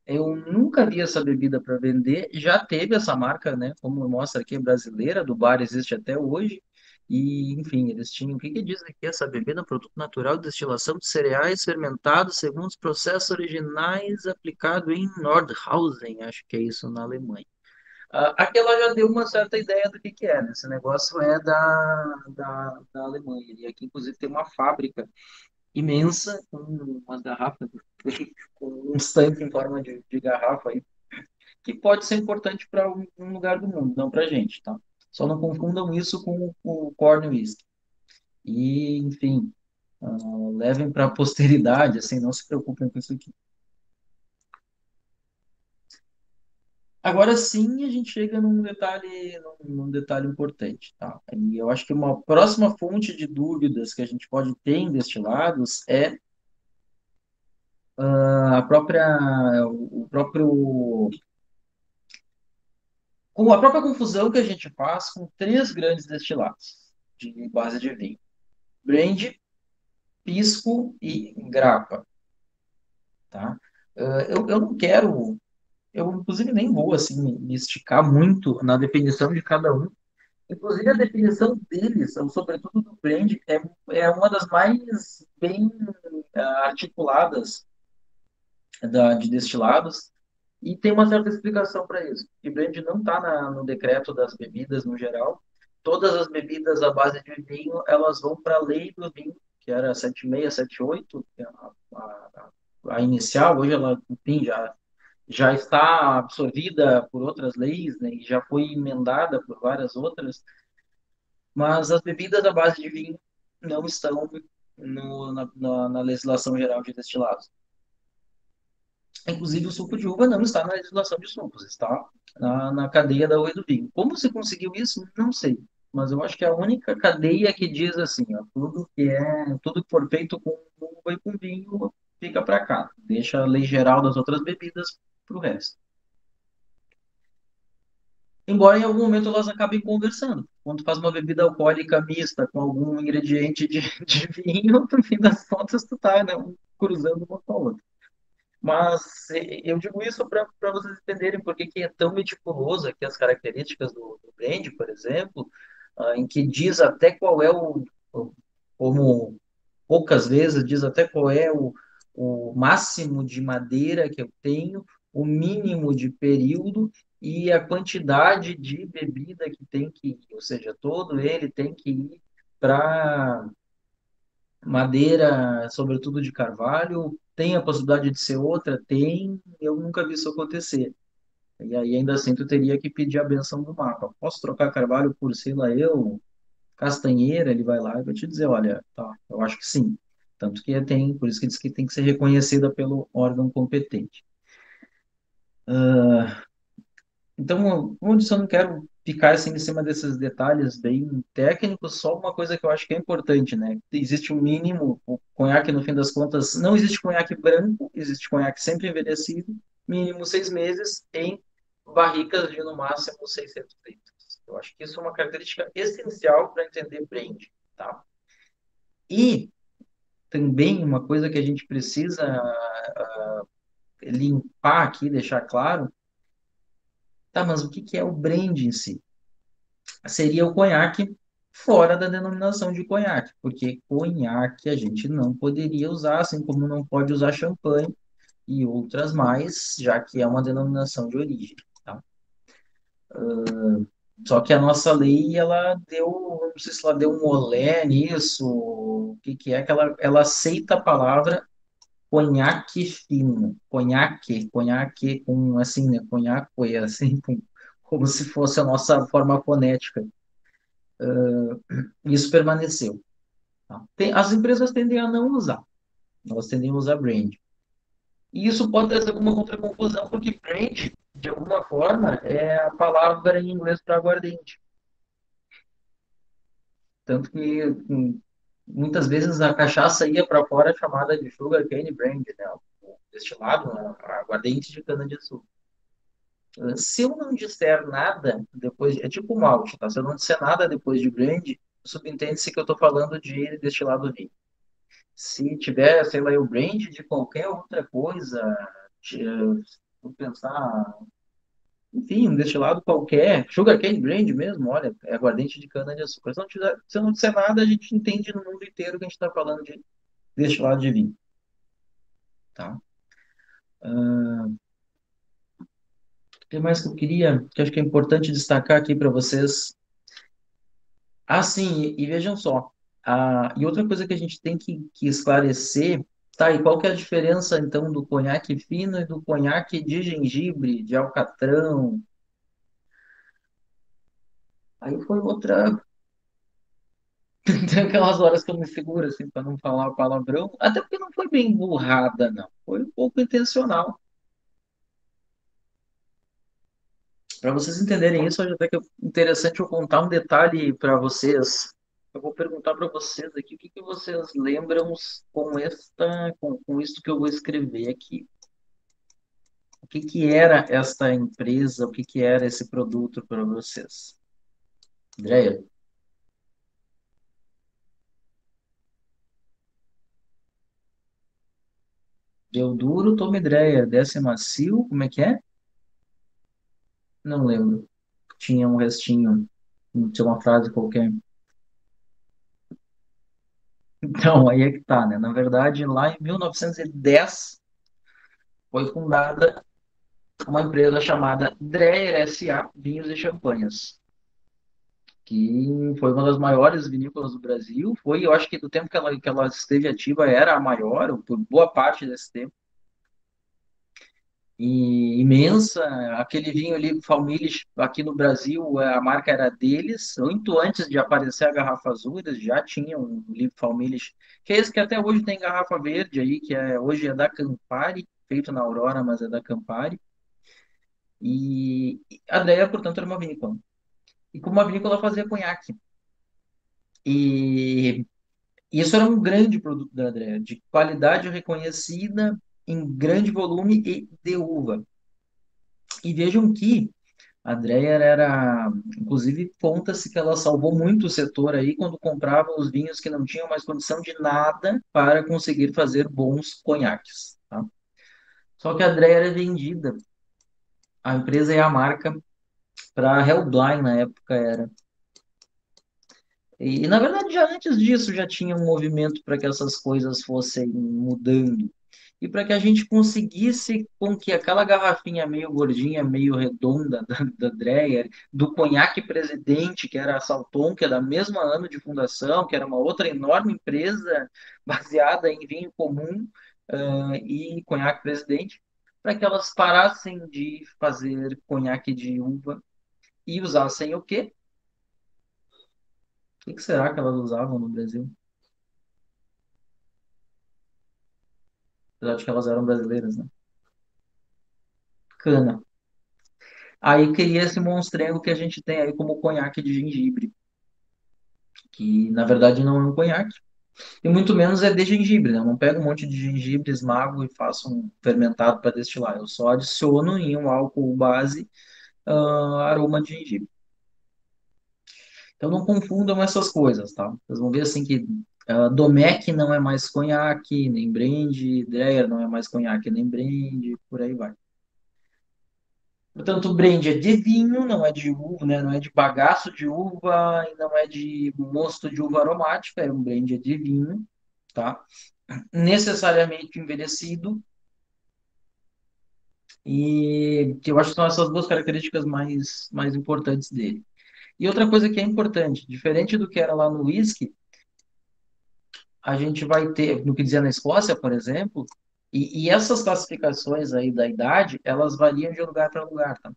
Eu nunca vi essa bebida para vender. Já teve essa marca, né? Como mostra aqui, brasileira, do bar existe até hoje. E, enfim, eles tinham. O que que diz aqui? Essa bebida é um produto natural de destilação de cereais fermentados segundo os processos originais aplicado em Nordhausen, acho que é isso, na Alemanha. Aqui ela já deu uma certa ideia do que é, né? Esse negócio é da Alemanha. E aqui, inclusive, tem uma fábrica imensa, com umas garrafas, com uns tanques em forma de garrafa aí, que pode ser importante para um lugar do mundo, não para a gente, tá? Só não confundam isso com o corn whisky. E, enfim, levem para a posteridade, assim, não se preocupem com isso aqui. Agora sim, a gente chega num detalhe importante, tá? E eu acho que uma próxima fonte de dúvidas que a gente pode ter em destilados é a própria, o próprio, com a própria confusão que a gente faz com três grandes destilados de base de vinho: Brand, Pisco e Grappa, tá? Eu não quero, eu inclusive nem vou assim me esticar muito na definição de cada um. Inclusive, a definição deles, ou sobretudo do Brand, é uma das mais bem articuladas de destilados, e tem uma certa explicação para isso. E Brand não está no decreto das bebidas no geral. Todas as bebidas à base de vinho, elas vão para a lei do vinho, que era 76, 78, que é a inicial. Hoje ela, enfim, já está absorvida por outras leis, né, e já foi emendada por várias outras, mas as bebidas à base de vinho não estão na legislação geral de destilados. Inclusive, o suco de uva não está na legislação de sucos, está na cadeia da uva e do vinho. Como se conseguiu isso? Não sei. Mas eu acho que é a única cadeia que diz assim, ó, tudo que for feito com uva e com vinho fica para cá. Deixa a lei geral das outras bebidas para o resto. Embora em algum momento elas acabem conversando. Quando tu faz uma bebida alcoólica mista com algum ingrediente de vinho, no fim das contas, tu tá, né, cruzando uma com a outra. Mas eu digo isso para vocês entenderem por que que é tão meticuloso aqui as características do brand, por exemplo, em que diz até qual é como poucas vezes, diz até qual é o máximo de madeira que eu tenho, o mínimo de período e a quantidade de bebida que tem que ir, ou seja, todo ele tem que ir para madeira, sobretudo de carvalho, tem a possibilidade de ser outra? Tem, eu nunca vi isso acontecer. E aí ainda assim tu teria que pedir a benção do mapa. Posso trocar carvalho por, sei lá, castanheira? Ele vai lá e vai te dizer, olha, tá, eu acho que sim. Tanto que tem, por isso que diz que tem que ser reconhecida pelo órgão competente. Então, onde eu não quero ficar assim em cima desses detalhes bem técnicos, só uma coisa que eu acho que é importante, né? Existe um mínimo, o conhaque, no fim das contas, não existe conhaque branco, existe conhaque sempre envelhecido, mínimo 6 meses, em barricas de no máximo 600 litros. Eu acho que isso é uma característica essencial para entender brand, tá? E também uma coisa que a gente precisa limpar aqui, deixar claro, tá, mas o que que é o brand em si? Seria o conhaque fora da denominação de conhaque, porque conhaque a gente não poderia usar, assim como não pode usar champanhe e outras mais, já que é uma denominação de origem, tá? Só que a nossa lei, ela deu, não sei se ela deu um olé nisso, o que que é que ela aceita a palavra conhaque fino, conhaque com, assim, né, conhaque, assim, como se fosse a nossa forma fonética. Isso permaneceu. Tá? As empresas tendem a não usar, elas tendem a usar brand. E isso pode trazer alguma outra confusão, porque brand, de alguma forma, é a palavra em inglês para aguardente. Tanto que muitas vezes a cachaça ia para fora chamada de sugar cane brand, né? O destilado, a aguardente de cana-de-açúcar. Se eu não disser nada depois, é tipo malte, tá? Se eu não disser nada depois de brand, subentende-se que eu estou falando de destilado vinho. Se tiver, sei lá, o brand de qualquer outra coisa, de, vou pensar, enfim, um destilado qualquer, sugarcane brand mesmo, olha, é aguardente de cana-de-açúcar. Se eu não disser nada, a gente entende no mundo inteiro que a gente está falando de destilado de vinho, tá? O que mais que eu queria, que acho que é importante destacar aqui para vocês? Ah, sim, e vejam só, e outra coisa que a gente tem que esclarecer, tá, e qual que é a diferença, então, do conhaque fino e do conhaque de gengibre, de alcatrão? Aí foi outra, tem aquelas horas que eu me seguro, assim, para não falar o palavrão, até porque não foi bem burrada, não, foi um pouco intencional. Para vocês entenderem isso, acho até que é interessante eu contar um detalhe para vocês. Eu vou perguntar para vocês aqui o que que vocês lembram com isso que eu vou escrever aqui. O que que era esta empresa? O que que era esse produto para vocês? Andréia, deu duro, toma ideia. Desce macio, como é que é? Não lembro. Tinha um restinho, tinha uma frase qualquer. Então, aí é que tá, né? Na verdade, lá em 1910 foi fundada uma empresa chamada Dreyer S.A. Vinhos e Champanhas, que foi uma das maiores vinícolas do Brasil. Foi, eu acho que do tempo que ela esteve ativa, era a maior, por boa parte desse tempo. e imensa. Aquele vinho ali, Faumillis, aqui no Brasil, a marca era deles. Muito antes de aparecer a garrafa azul, eles já tinham um livro Faumillis, que é esse que até hoje tem garrafa verde aí, hoje é da Campari, feito na Aurora, mas é da Campari. E a Adrea, portanto, era uma vinícola. E como uma vinícola fazia conhaque. E isso era um grande produto da Adrea, de qualidade reconhecida, em grande volume e de uva. E vejam que a Dreyer era, inclusive, conta-se que ela salvou muito o setor aí quando comprava os vinhos que não tinham mais condição de nada para conseguir fazer bons conhaques, tá? Só que a Dreyer é vendida, a empresa é a marca para a Hellblind na época era. E, na verdade, já antes disso já tinha um movimento para que essas coisas fossem mudando. E para que a gente conseguisse com que aquela garrafinha meio gordinha, meio redonda da Dreyer, do conhaque Presidente, que era a Salton, que é da mesma ano de fundação, que era uma outra enorme empresa baseada em vinho comum, e conhaque Presidente, para que elas parassem de fazer conhaque de uva e usassem o quê? O que será que elas usavam no Brasil? Apesar de que elas eram brasileiras, né? Cana. Aí cria esse monstrengo que a gente tem aí como conhaque de gengibre, que na verdade não é um conhaque, e muito menos é de gengibre, né? Eu não pego um monte de gengibre, esmago e faço um fermentado para destilar. Eu só adiciono em um álcool base, aroma de gengibre. Então não confundam essas coisas, tá? Vocês vão ver assim que Domecq não é mais conhaque, nem brandy, Dreyer não é mais conhaque, nem brandy, por aí vai. Portanto, o brand é de vinho, não é de uva, né? Não é de bagaço de uva e não é de mosto de uva aromática, é um brand de vinho, tá? Necessariamente envelhecido e que eu acho que são essas duas características mais importantes dele. E outra coisa que é importante, diferente do que era lá no whisky, a gente vai ter, no que dizia na Escócia, por exemplo, e essas classificações aí da idade, elas variam de lugar para lugar, tá?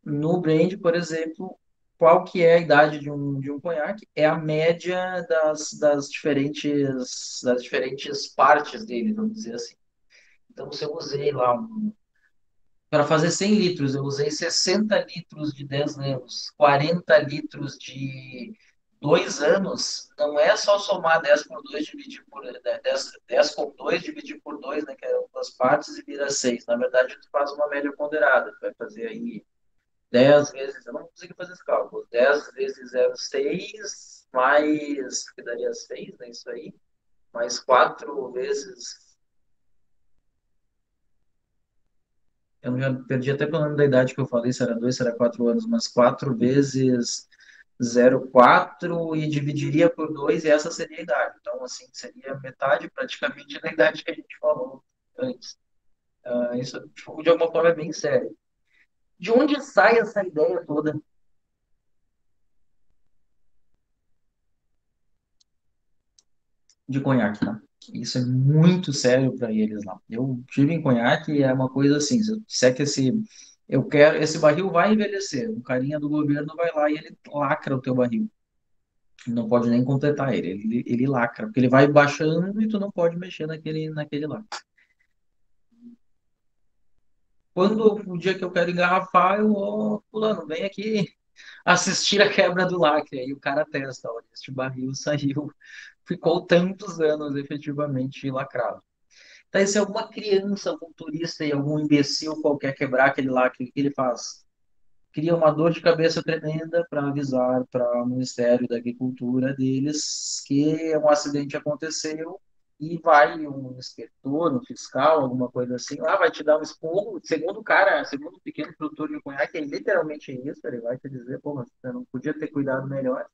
No brand, por exemplo, qual que é a idade de um conhaque? É a média das diferentes partes dele, vamos dizer assim. Então, se eu usei lá, para fazer 100 litros, eu usei 60 litros de 10 anos, 40 litros de 2 anos, não é só somar 10 por 2 dividir por 10 com 2 dividir por 2, né, que é duas partes, e vira 6. Na verdade, tu faz uma média ponderada, tu vai fazer aí 10 vezes, eu não consegui fazer esse cálculo, 10 vezes 0,6, mais, que daria 6, né, isso aí, mais 4 vezes, eu já perdi até pelo nome da idade que eu falei, se era 2, se era 4 anos, mas 4 vezes 0,4 e dividiria por 2 e essa seria a idade. Então, assim, seria metade praticamente da idade que a gente falou antes. Isso, tipo, de alguma forma, é bem sério. De onde sai essa ideia toda de conhaque, tá? Isso é muito sério para eles lá. Eu tive em conhaque e é uma coisa assim, se eu disser que esse barril vai envelhecer, o carinha do governo vai lá e ele lacra o teu barril. Não pode nem completar ele lacra, porque ele vai baixando e tu não pode mexer naquele lá. Quando o dia que eu quero engarrafar, eu vou fulano, vem aqui assistir a quebra do lacre. Aí o cara testa, olha, este barril saiu, ficou tantos anos efetivamente lacrado. Então, se alguma criança, algum turista e algum imbecil qualquer quebrar aquele lá, o que ele faz? Cria uma dor de cabeça tremenda para avisar para o Ministério da Agricultura deles que um acidente aconteceu e vai um inspetor, um fiscal, alguma coisa assim, lá vai te dar um esporro. Segundo o cara, segundo o pequeno produtor de conhaque, é literalmente isso, ele vai te dizer, pô, mas você não podia ter cuidado melhor.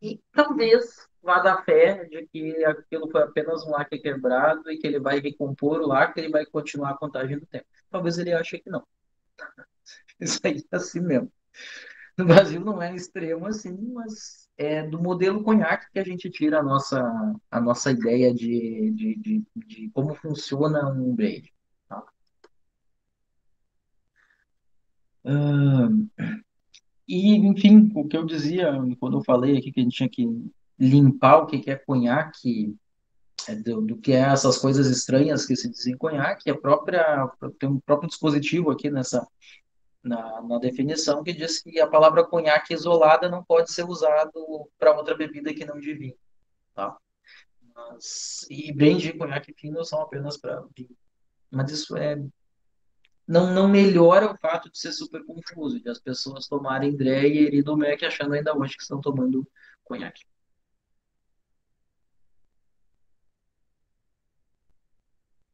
E talvez vá dar fé de que aquilo foi apenas um lacre quebrado e que ele vai recompor o lacre e vai continuar a contagem do tempo. Talvez ele ache que não. Isso aí é assim mesmo. No Brasil não é extremo assim, mas é do modelo conhaque que a gente tira a nossa ideia de como funciona um brand. Tá? Ah, e, enfim, o que eu dizia quando eu falei aqui que a gente tinha que limpar o que que é conhaque, do que é essas coisas estranhas que se dizem conhaque, tem um próprio dispositivo aqui na definição que diz que a palavra conhaque isolada não pode ser usado para outra bebida que não de vinho, tá? E brinde e conhaque fino são apenas para vinho. Mas isso não melhora o fato de ser super confuso, de as pessoas tomarem Dreyer e Domecq achando ainda hoje que estão tomando conhaque.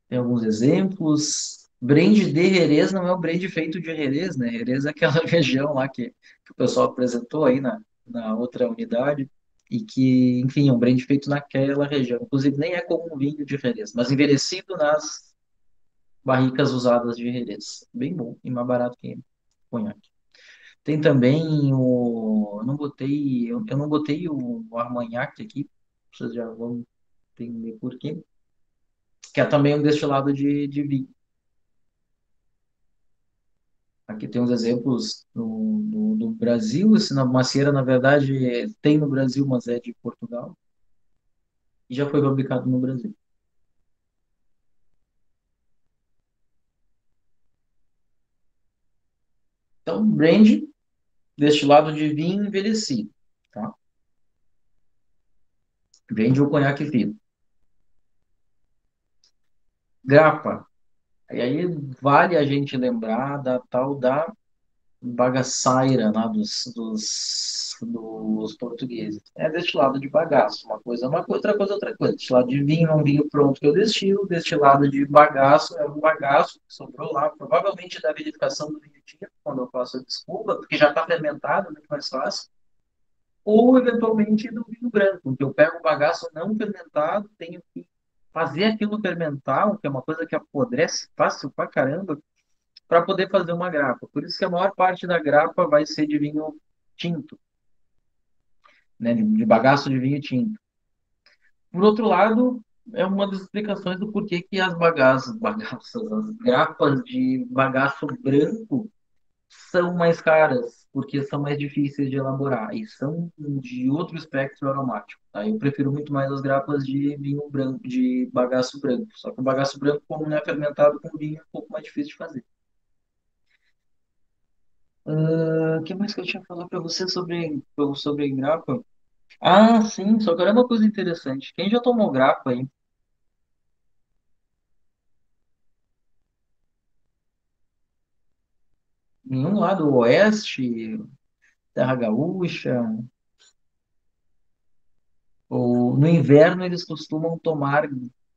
Tem alguns exemplos. Brand de Jerez não é o brand feito de Jerez, né? Jerez é aquela região lá que o pessoal apresentou aí na outra unidade e que, enfim, é um brand feito naquela região. Inclusive, nem é como um vinho de Jerez, mas envelhecido nas barricas usadas de Jerez. Bem bom e mais barato que conhaque. Tem também eu não botei o Armagnac aqui, vocês já vão entender por quê, que é também um destilado de vinho. Aqui tem uns exemplos do Brasil. Esse na macieira, na verdade, tem no Brasil, mas é de Portugal. E já foi fabricado no Brasil. Então, brand, destilado de vinho envelhecido. Tá? Brand ou conhaque fino. Grapa. E aí vale a gente lembrar da tal da bagaçaira lá dos portugueses. É destilado de bagaço. Uma coisa, outra coisa, outra coisa. Destilado de vinho é um vinho pronto que eu destilo. Destilado de bagaço é um bagaço que sobrou lá, provavelmente da verificação do vinho tinto, quando eu faço a desculpa, porque já está fermentado, muito mais fácil. Ou, eventualmente, do vinho branco, que eu pego o bagaço não fermentado, tenho que fazer aquilo fermentar, que é uma coisa que apodrece fácil pra caramba, para poder fazer uma grapa. Por isso que a maior parte da grapa vai ser de vinho tinto, né, de bagaço de vinho tinto. Por outro lado, é uma das explicações do porquê que as grapas de bagaço branco são mais caras, porque são mais difíceis de elaborar e são de outro espectro aromático. Tá? Eu prefiro muito mais as grapas de vinho branco, de bagaço branco. Só que o bagaço branco, como não é fermentado com vinho, é um pouco mais difícil de fazer. O que mais que eu tinha falado para você sobre grapa? Ah, sim, só que olha uma coisa interessante. Quem já tomou grapa aí? Nenhum lá do Oeste, Terra Gaúcha, ou no inverno eles costumam tomar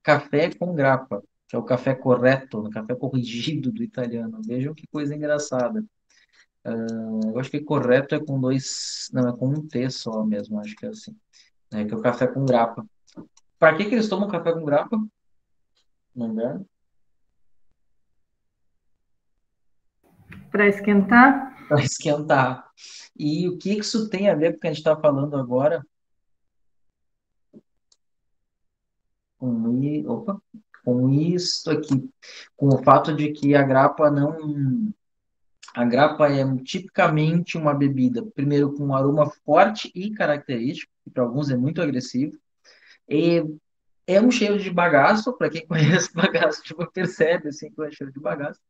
café com grapa, que é o café correto, o café corrigido do italiano. Vejam que coisa engraçada. Eu acho que correto é com dois, não, é com um T só mesmo, acho que é assim. É que é o café com grapa. Para que que eles tomam café com grapa no inverno? Para esquentar? Para esquentar. E o que isso tem a ver com o que a gente está falando agora opa, com isso aqui, com o fato de que a grapa é tipicamente uma bebida, primeiro com um aroma forte e característico, que para alguns é muito agressivo, e é um cheiro de bagaço, para quem conhece bagaço, tipo, percebe assim que é cheiro de bagaço.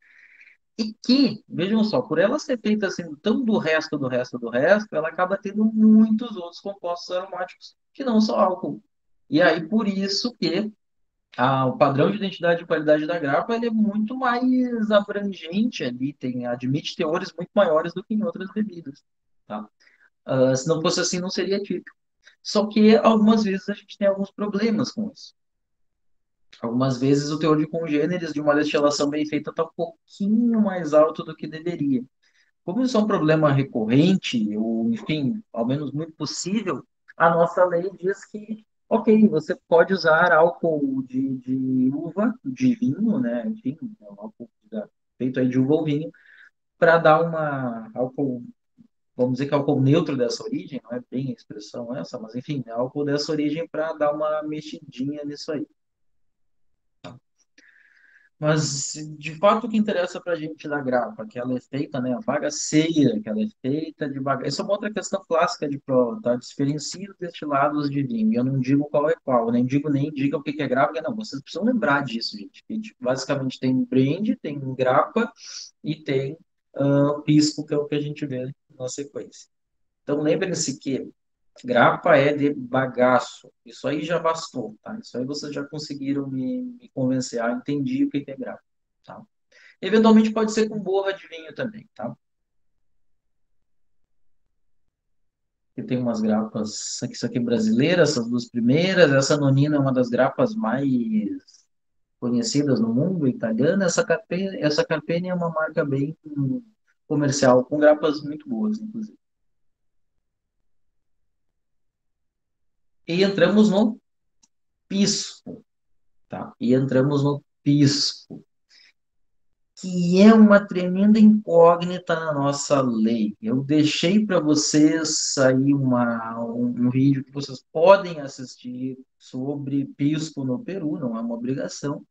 E que, vejam só, por ela ser feita assim tão do resto, ela acaba tendo muitos outros compostos aromáticos que não só álcool. E aí, por isso que o padrão de identidade e qualidade da grapa ele é muito mais abrangente ali, admite teores muito maiores do que em outras bebidas. Tá? Se não fosse assim, não seria típico. Só que algumas vezes a gente tem alguns problemas com isso. Algumas vezes o teor de congêneres de uma destilação bem feita está um pouquinho mais alto do que deveria. Como isso é um problema recorrente, ou enfim, ao menos muito possível, a nossa lei diz que, ok, você pode usar álcool de uva, de vinho, né? Enfim, é um álcool feito aí de uva ou vinho, para dar álcool, vamos dizer que é álcool neutro dessa origem, não é bem a expressão essa, mas enfim, é álcool dessa origem para dar uma mexidinha nisso aí. Mas, de fato, o que interessa para a gente da grapa, que ela é feita, né, a bagaceira, que ela é feita de bagaceira. Essa é uma outra questão clássica de prova, tá? Diferencia os destilados de vinho. E eu não digo qual é qual, nem digo nem diga o que que é grapa, não. Vocês precisam lembrar disso, gente. A gente basicamente tem brand, tem grapa e tem pisco, que é o que a gente vê na sequência. Então, lembrem-se que grapa é de bagaço. Isso aí já bastou, tá? Isso aí vocês já conseguiram me convencer. Ah, entendi o que que é grapa, tá? Eventualmente pode ser com borra de vinho também, tá? Porque tem umas grapas, isso aqui é brasileira, essas duas primeiras. Essa nonina é uma das grapas mais conhecidas no mundo, italiana. Essa Carpene é uma marca bem comercial, com grapas muito boas, inclusive. E entramos no pisco, tá? E entramos no pisco, que é uma tremenda incógnita na nossa lei. Eu deixei para vocês aí um vídeo que vocês podem assistir sobre pisco no Peru, não é uma obrigação,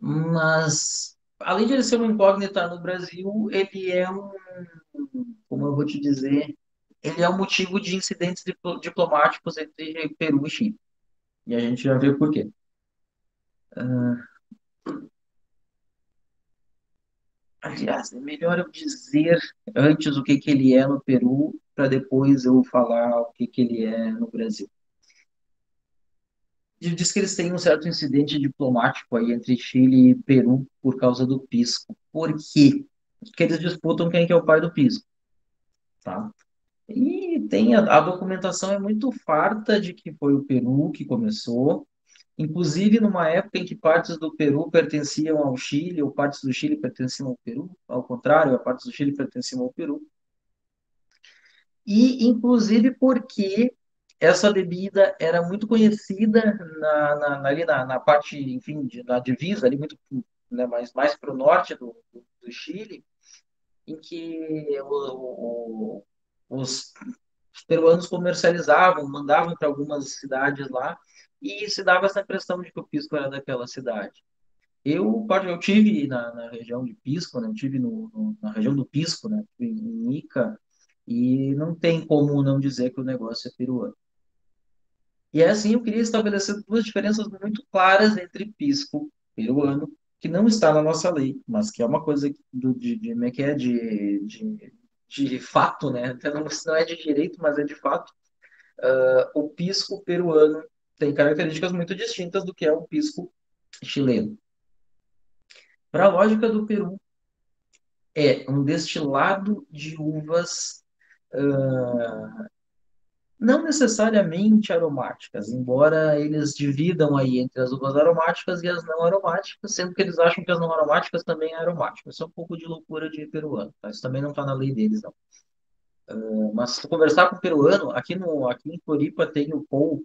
mas além de ele ser uma incógnita no Brasil, ele é como eu vou te dizer, ele é um motivo de incidentes diplomáticos entre Peru e Chile. E a gente já vê por quê. Aliás, é melhor eu dizer antes o que que ele é no Peru, para depois eu falar o que que ele é no Brasil. Diz que eles têm um certo incidente diplomático aí entre Chile e Peru por causa do pisco. Por quê? Porque eles disputam quem que é o pai do pisco, tá? E tem a documentação é muito farta de que foi o Peru que começou, inclusive numa época em que partes do Peru pertenciam ao Chile, ou partes do Chile pertenciam ao Peru, ao contrário, a partes do Chile pertenciam ao Peru. E, inclusive, porque essa bebida era muito conhecida ali na parte, enfim, na divisa, ali muito, né, mais para o norte do Chile, em que os peruanos comercializavam, mandavam para algumas cidades lá, e se dava essa impressão de que o pisco era daquela cidade. Eu tive na região de Pisco, né? Eu tive na região do Pisco, né? Em Ica, e não tem como não dizer que o negócio é peruano. E é assim, eu queria estabelecer duas diferenças muito claras entre pisco peruano, que não está na nossa lei, mas que é uma coisa como é que é de fato, né? Até não é de direito, mas é de fato. O pisco peruano tem características muito distintas do que é o pisco chileno. Para a lógica do Peru, é um destilado de uvas não necessariamente aromáticas, embora eles dividam aí entre as uvas aromáticas e as não aromáticas, sendo que eles acham que as não aromáticas também são aromáticas. Isso é um pouco de loucura de peruano, tá? Isso também não está na lei deles, não. Mas se tu conversar com o peruano, aqui em Floripa tem o Paul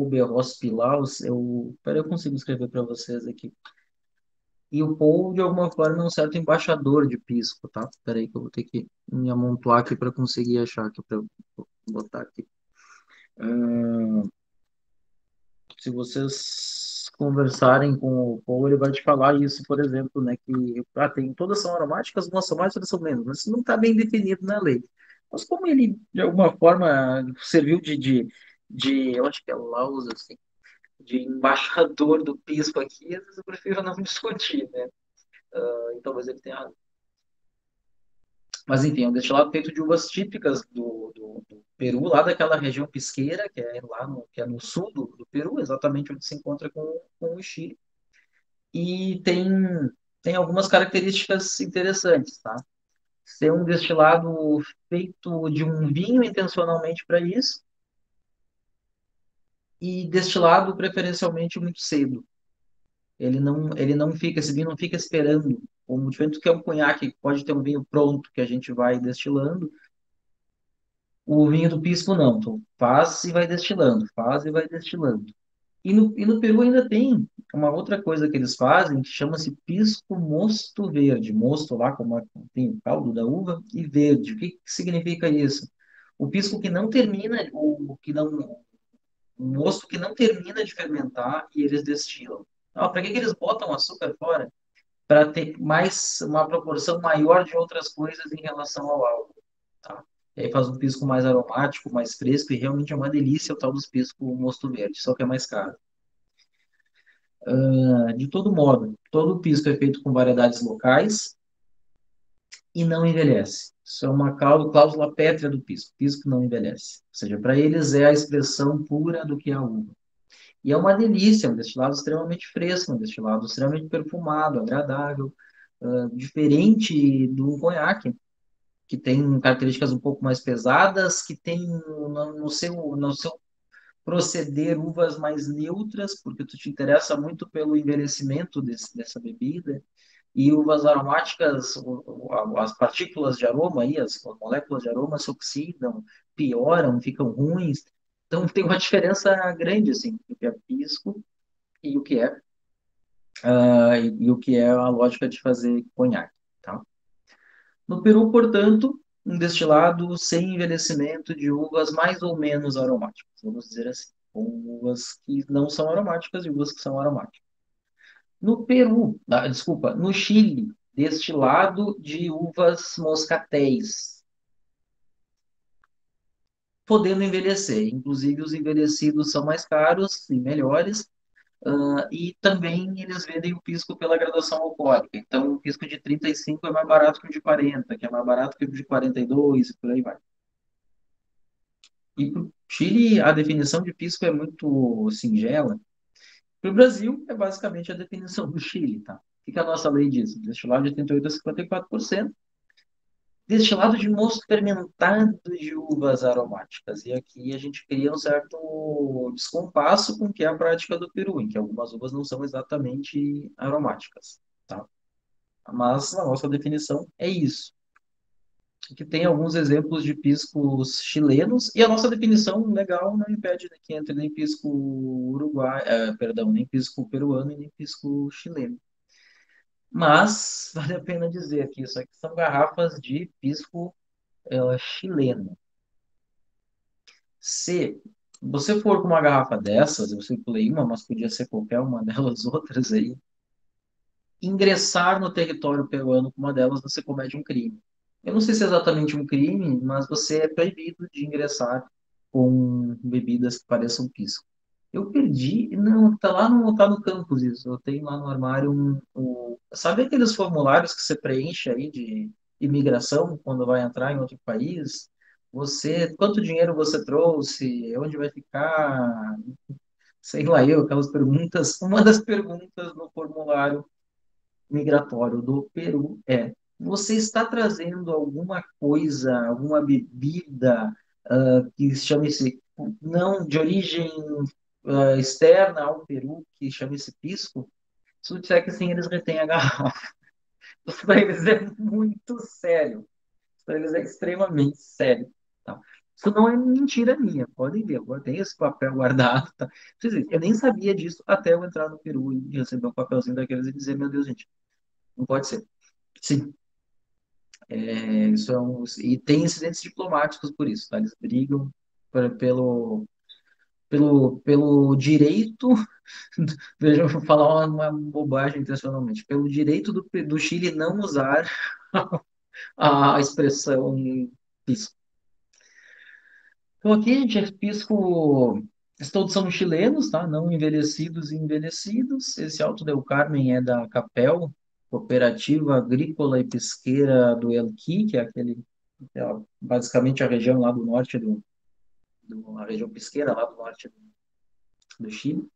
Berros Pilaus, peraí, eu consigo escrever para vocês aqui. E o Paul, de alguma forma, é um certo embaixador de pisco, tá? Peraí que eu vou ter que me amontoar aqui para conseguir achar aqui, para botar aqui. Se vocês conversarem com o Paul, ele vai te falar isso, por exemplo, né? Que tem, todas são aromáticas, umas são mais, outras são menos, mas isso não está bem definido na lei. Mas como ele, de alguma forma, serviu eu acho que é Laus, assim, de embaixador do pisco aqui, às vezes eu prefiro não discutir, né? Então, talvez ele tenha razão. Mas enfim, é um destilado feito de uvas típicas do Peru, lá daquela região pisqueira, que é no sul do Peru, exatamente onde se encontra com o Chile. E tem algumas características interessantes, tá? Ser um destilado feito de um vinho intencionalmente para isso, e destilado preferencialmente muito cedo. Ele não fica, esse vinho não fica esperando, como diferente do que é um conhaque, que pode ter um vinho pronto que a gente vai destilando. O vinho do pisco não, tu faz e vai destilando, faz e vai destilando. E no Peru ainda tem uma outra coisa que eles fazem que chama-se pisco mosto verde. Mosto lá, como tem o caldo da uva, e verde. O que significa isso? O pisco que não termina, o mosto que não termina de fermentar e eles destilam. Para que que eles botam açúcar fora? Para ter mais uma proporção maior de outras coisas em relação ao álcool, tá? E aí faz um pisco mais aromático, mais fresco, e realmente é uma delícia o tal dos pisco mosto verde, só que é mais caro. De todo modo, todo pisco é feito com variedades locais e não envelhece. Isso é uma cláusula pétrea do pisco. Pisco não envelhece. Ou seja, para eles é a expressão pura do que é a uva. E é uma delícia, um destilado extremamente fresco, um destilado extremamente perfumado, agradável, diferente do conhaque, que tem características um pouco mais pesadas, que tem no seu proceder uvas mais neutras, porque tu te interessa muito pelo envelhecimento dessa bebida, e uvas aromáticas, as partículas de aroma aí, as moléculas de aroma se oxidam, pioram, ficam ruins. Então tem uma diferença grande assim, do que é pisco e o que é e o que é a lógica de fazer conhaque, tá? No Peru, portanto, um destilado sem envelhecimento de uvas mais ou menos aromáticas, vamos dizer assim, com uvas que não são aromáticas e uvas que são aromáticas. No Peru, desculpa, no Chile, destilado de uvas moscatéis, podendo envelhecer. Inclusive, os envelhecidos são mais caros e melhores, e também eles vendem o pisco pela graduação alcoólica. Então, o pisco de 35 é mais barato que o de 40, que é mais barato que o de 42, e por aí vai. E para o Chile, a definição de pisco é muito singela. Para o Brasil, é basicamente a definição do Chile, tá? O que a nossa lei diz? Destilado de 38 a 54%, destilado de mosto fermentado de uvas aromáticas. E aqui a gente cria um certo descompasso com o que é a prática do Peru, em que algumas uvas não são exatamente aromáticas, tá? Mas a nossa definição é isso. Aqui tem alguns exemplos de piscos chilenos, e a nossa definição legal não impede que entre nem pisco perdão, nem pisco peruano e nem pisco chileno. Mas vale a pena dizer que isso aqui são garrafas de pisco chileno. Se você for com uma garrafa dessas, eu circulei uma, mas podia ser qualquer uma delas outras aí, ingressar no território peruano com uma delas, você comete um crime. Eu não sei se é exatamente um crime, mas você é proibido de ingressar com bebidas que pareçam pisco. Eu perdi, não, tá no campus isso. Eu tenho lá no armário sabe aqueles formulários que você preenche aí de imigração quando vai entrar em outro país? Quanto dinheiro você trouxe? Onde vai ficar? Sei lá eu, aquelas perguntas. Uma das perguntas no formulário migratório do Peru é: você está trazendo alguma coisa, alguma bebida que chame-se não de origem externa ao Peru, que chame-se pisco? Se eu disser que sim, eles retêm a garrafa. Isso para eles é muito sério. Isso para eles é extremamente sério. Tá? Isso não é mentira minha, podem ver. Agora tem esse papel guardado. Tá? Eu nem sabia disso até eu entrar no Peru e receber um papelzinho daqueles e dizer: meu Deus, gente, não pode ser. Sim, e tem incidentes diplomáticos por isso, tá? Eles brigam pelo direito, veja, eu vou falar uma bobagem intencionalmente, pelo direito do Chile não usar a expressão pisco. Então aqui, gente, pisco, todos são chilenos, tá? Não envelhecidos e envelhecidos. Esse Alto del Carmen é da Capel, Cooperativa Agrícola e Pesqueira do Elqui, que é basicamente a região lá do norte a região pesqueira lá do norte do Chile.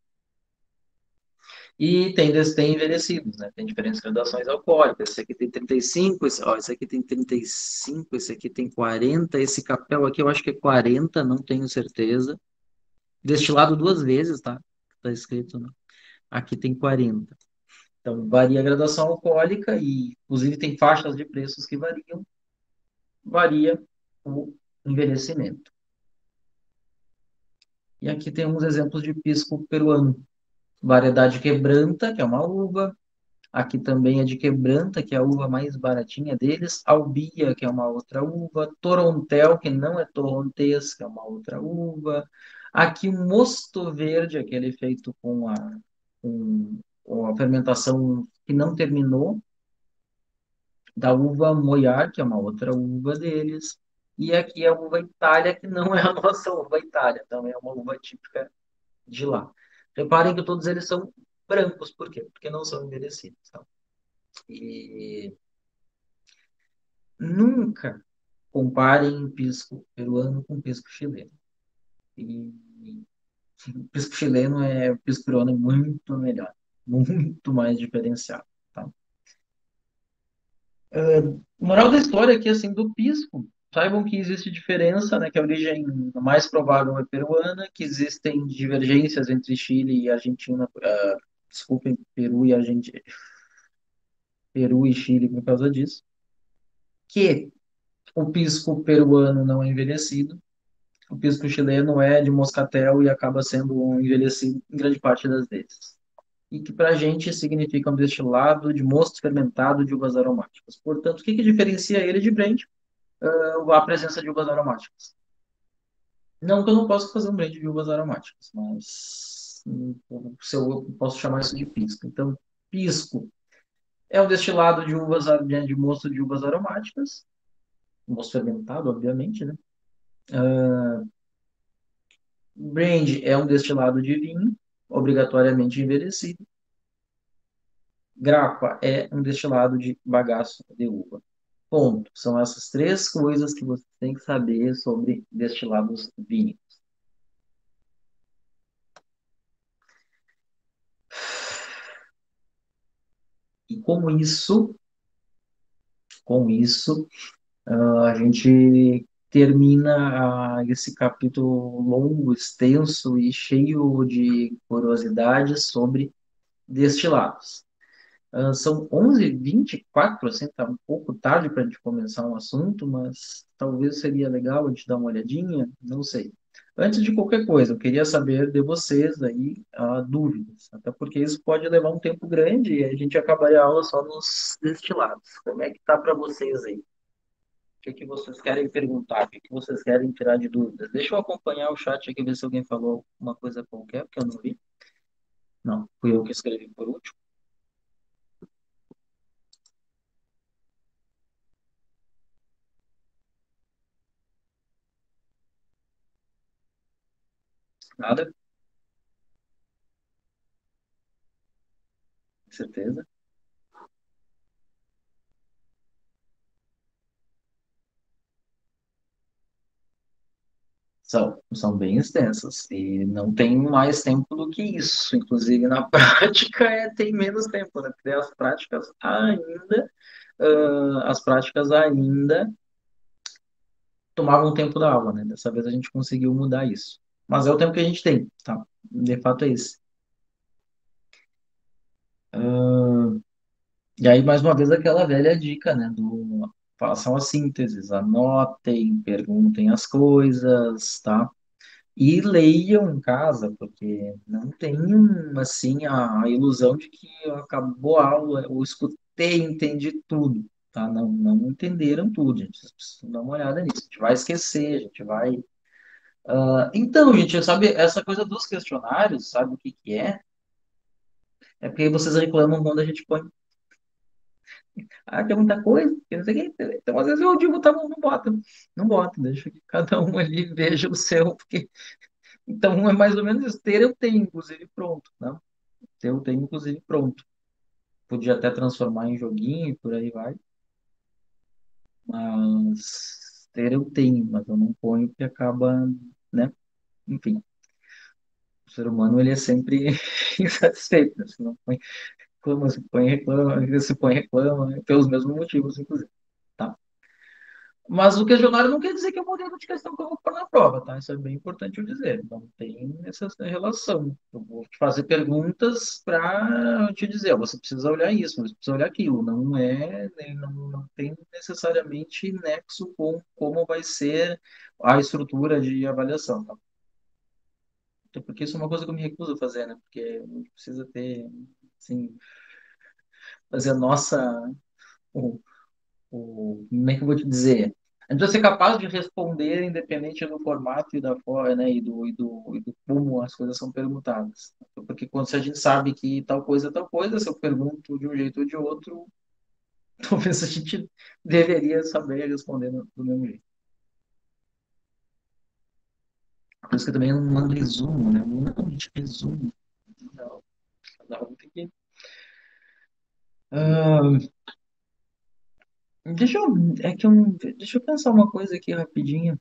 E tem envelhecidos, né? Tem diferentes graduações alcoólicas. Esse aqui tem 35, esse aqui tem 35, esse aqui tem 40, esse capel aqui eu acho que é 40, não tenho certeza. Destilado duas vezes, tá? Tá escrito, né? Aqui tem 40. Então, varia a graduação alcoólica e, inclusive, tem faixas de preços que varia o envelhecimento. E aqui tem uns exemplos de pisco peruano. Variedade quebranta, que é uma uva. Aqui também é de quebranta, que é a uva mais baratinha deles. Albia, que é uma outra uva. Torontel, que não é torrontés, que é uma outra uva. Aqui o mosto verde, aquele feito com a fermentação que não terminou da uva Moiar, que é uma outra uva deles, e aqui a uva Itália, que não é a nossa uva Itália, também é uma uva típica de lá. Reparem que todos eles são brancos, por quê? Porque não são envelhecidos, tá? E nunca comparem pisco peruano com pisco chileno. E o pisco chileno o pisco peruano é muito melhor, muito mais diferenciado, tá? Moral da história aqui, assim, do pisco, saibam que existe diferença, né, que a origem mais provável é peruana, que existem divergências entre Chile e Argentina, desculpem, Peru e Argentina, Peru e Chile por causa disso, que o pisco peruano não é envelhecido, o pisco chileno é de moscatel e acaba sendo envelhecido em grande parte das vezes. E que para a gente significa um destilado de mosto fermentado de uvas aromáticas. Portanto, o que diferencia ele de brand? A presença de uvas aromáticas. Não que eu não possa fazer um blend de uvas aromáticas, mas se eu posso chamar isso de pisco. Então, pisco é um destilado de uvas de mosto de uvas aromáticas, mosto fermentado, obviamente, né? Brand é um destilado de vinho, obrigatoriamente envelhecido. Grapa é um destilado de bagaço de uva. Ponto. São essas três coisas que você tem que saber sobre destilados vínicos. E com isso, a gente termina esse capítulo longo, extenso e cheio de curiosidades sobre destilados. São 11h24, assim, tá um pouco tarde para a gente começar um assunto, mas talvez seria legal a gente dar uma olhadinha, não sei. Antes de qualquer coisa, eu queria saber de vocês aí dúvidas, até porque isso pode levar um tempo grande e a gente acabaria a aula só nos destilados. Como é que tá para vocês aí? O que que vocês querem perguntar? O que que vocês querem tirar de dúvidas? Deixa eu acompanhar o chat aqui, ver se alguém falou uma coisa qualquer, porque eu não vi. Não, fui eu que escrevi por último. Nada, com certeza. São bem extensas e não tem mais tempo do que isso. Inclusive, na prática, tem menos tempo, né? Porque as práticas ainda tomavam tempo da aula, né? Dessa vez a gente conseguiu mudar isso. Mas é o tempo que a gente tem, tá? De fato é esse. E aí, mais uma vez, aquela velha dica, né? Façam as sínteses, anotem, perguntem as coisas, tá? E leiam em casa, porque não tenham, assim, a ilusão de que acabou a aula, eu escutei, entendi tudo, tá? Não, não entenderam tudo, gente. Vocês precisam dar uma olhada nisso. A gente vai esquecer, a gente vai... Então, gente, sabe, essa coisa dos questionários, sabe o que que é? É porque vocês reclamam quando a gente põe, tem muita coisa, que não sei o quê. Então, às vezes eu digo, tá bom, não bota. Não bota, deixa que cada um ali veja o seu, porque... Então, é mais ou menos isso. Ter eu tenho, inclusive, pronto, né? Ter eu tenho, inclusive, pronto. Podia até transformar em joguinho e por aí vai. Mas ter eu tenho, mas eu não ponho porque acaba, né? Enfim, o ser humano ele é sempre insatisfeito, né? Se não põe, reclama, se põe, reclama, né? Pelos mesmos motivos, inclusive. Tá? Mas o questionário não quer dizer que é o modelo de questão que eu vou pôr na prova, tá? Isso é bem importante eu dizer. Não tem essa relação. Eu vou te fazer perguntas para te dizer, ó, você precisa olhar isso, você precisa olhar aquilo. Não é, ele não tem necessariamente nexo com como vai ser a estrutura de avaliação, tá? Até porque isso é uma coisa que eu me recuso a fazer, né? Porque a gente precisa ter, assim, fazer a nossa, como é que eu vou te dizer? A gente vai ser capaz de responder independente do formato e da forma, né, e do como as coisas são perguntadas. Porque quando se a gente sabe que tal coisa, se eu pergunto de um jeito ou de outro, talvez a gente deveria saber responder do mesmo jeito. Por isso que eu também não mando resumo, né? Não, a gente resumo. Não, cada um tem que. Ah, deixa eu, deixa eu pensar uma coisa aqui rapidinho.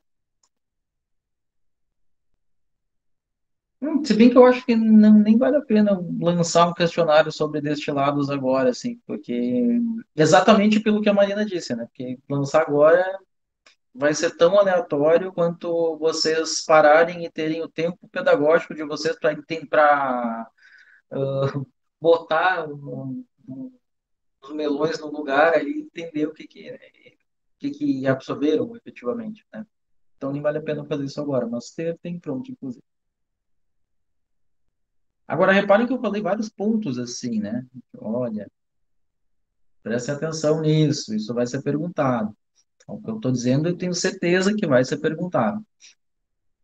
Se bem que eu acho que não, nem vale a pena lançar um questionário sobre destilados agora, assim, porque exatamente pelo que a Marina disse, né? Porque lançar agora vai ser tão aleatório quanto vocês pararem e terem o tempo pedagógico de vocês para botar os melões no lugar ali e entender o que absorveram efetivamente, né? Então nem vale a pena fazer isso agora, mas tem pronto, inclusive. Agora, reparem que eu falei vários pontos assim, né? Olha, prestem atenção nisso, isso vai ser perguntado. Então, o que eu estou dizendo, eu tenho certeza que vai ser perguntado.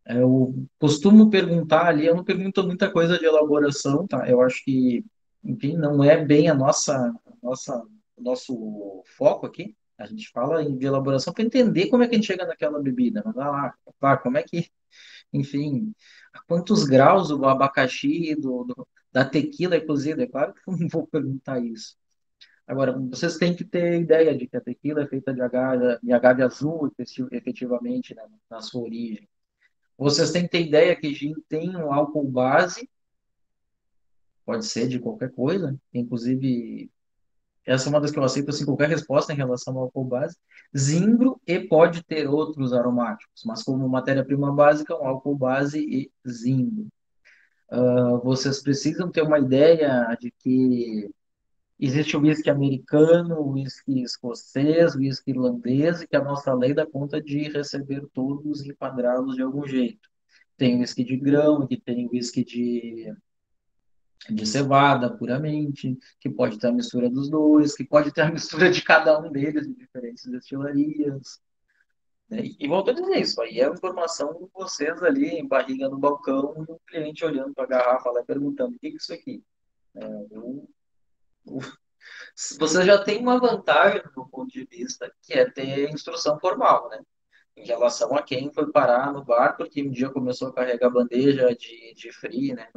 Eu costumo perguntar ali, eu não pergunto muita coisa de elaboração, tá? Eu acho que, enfim, não é bem o nosso foco aqui. A gente fala de elaboração para entender como é que a gente chega naquela bebida. Mas como é que, enfim, a quantos graus o abacaxi da tequila é cozido? É claro que eu não vou perguntar isso. Agora, vocês têm que ter ideia de que a tequila é feita de agave azul, efetivamente, né, na sua origem. Vocês têm que ter ideia que gin tem um álcool base, pode ser de qualquer coisa, inclusive, essa é uma das que eu aceito, assim, qualquer resposta em relação ao álcool base. Zimbro e pode ter outros aromáticos, mas como matéria-prima básica, um álcool base e zimbro. Vocês precisam ter uma ideia de que existe o whisky americano, o whisky escocês, o whisky irlandês, e que a nossa lei dá conta de receber todos e enquadrá-los de algum jeito. Tem whisky de grão, que tem whisky de cevada puramente, que pode ter a mistura dos dois, que pode ter a mistura de cada um deles em diferentes destilarias. Né? E volto a dizer isso, aí é a informação de vocês ali, em barriga no balcão, e o cliente olhando para a garrafa lá e perguntando: o que é isso aqui? Eu, você já tem uma vantagem do ponto de vista, que é ter instrução formal, né? Em relação a quem foi parar no bar, porque um dia começou a carregar bandeja de free, né?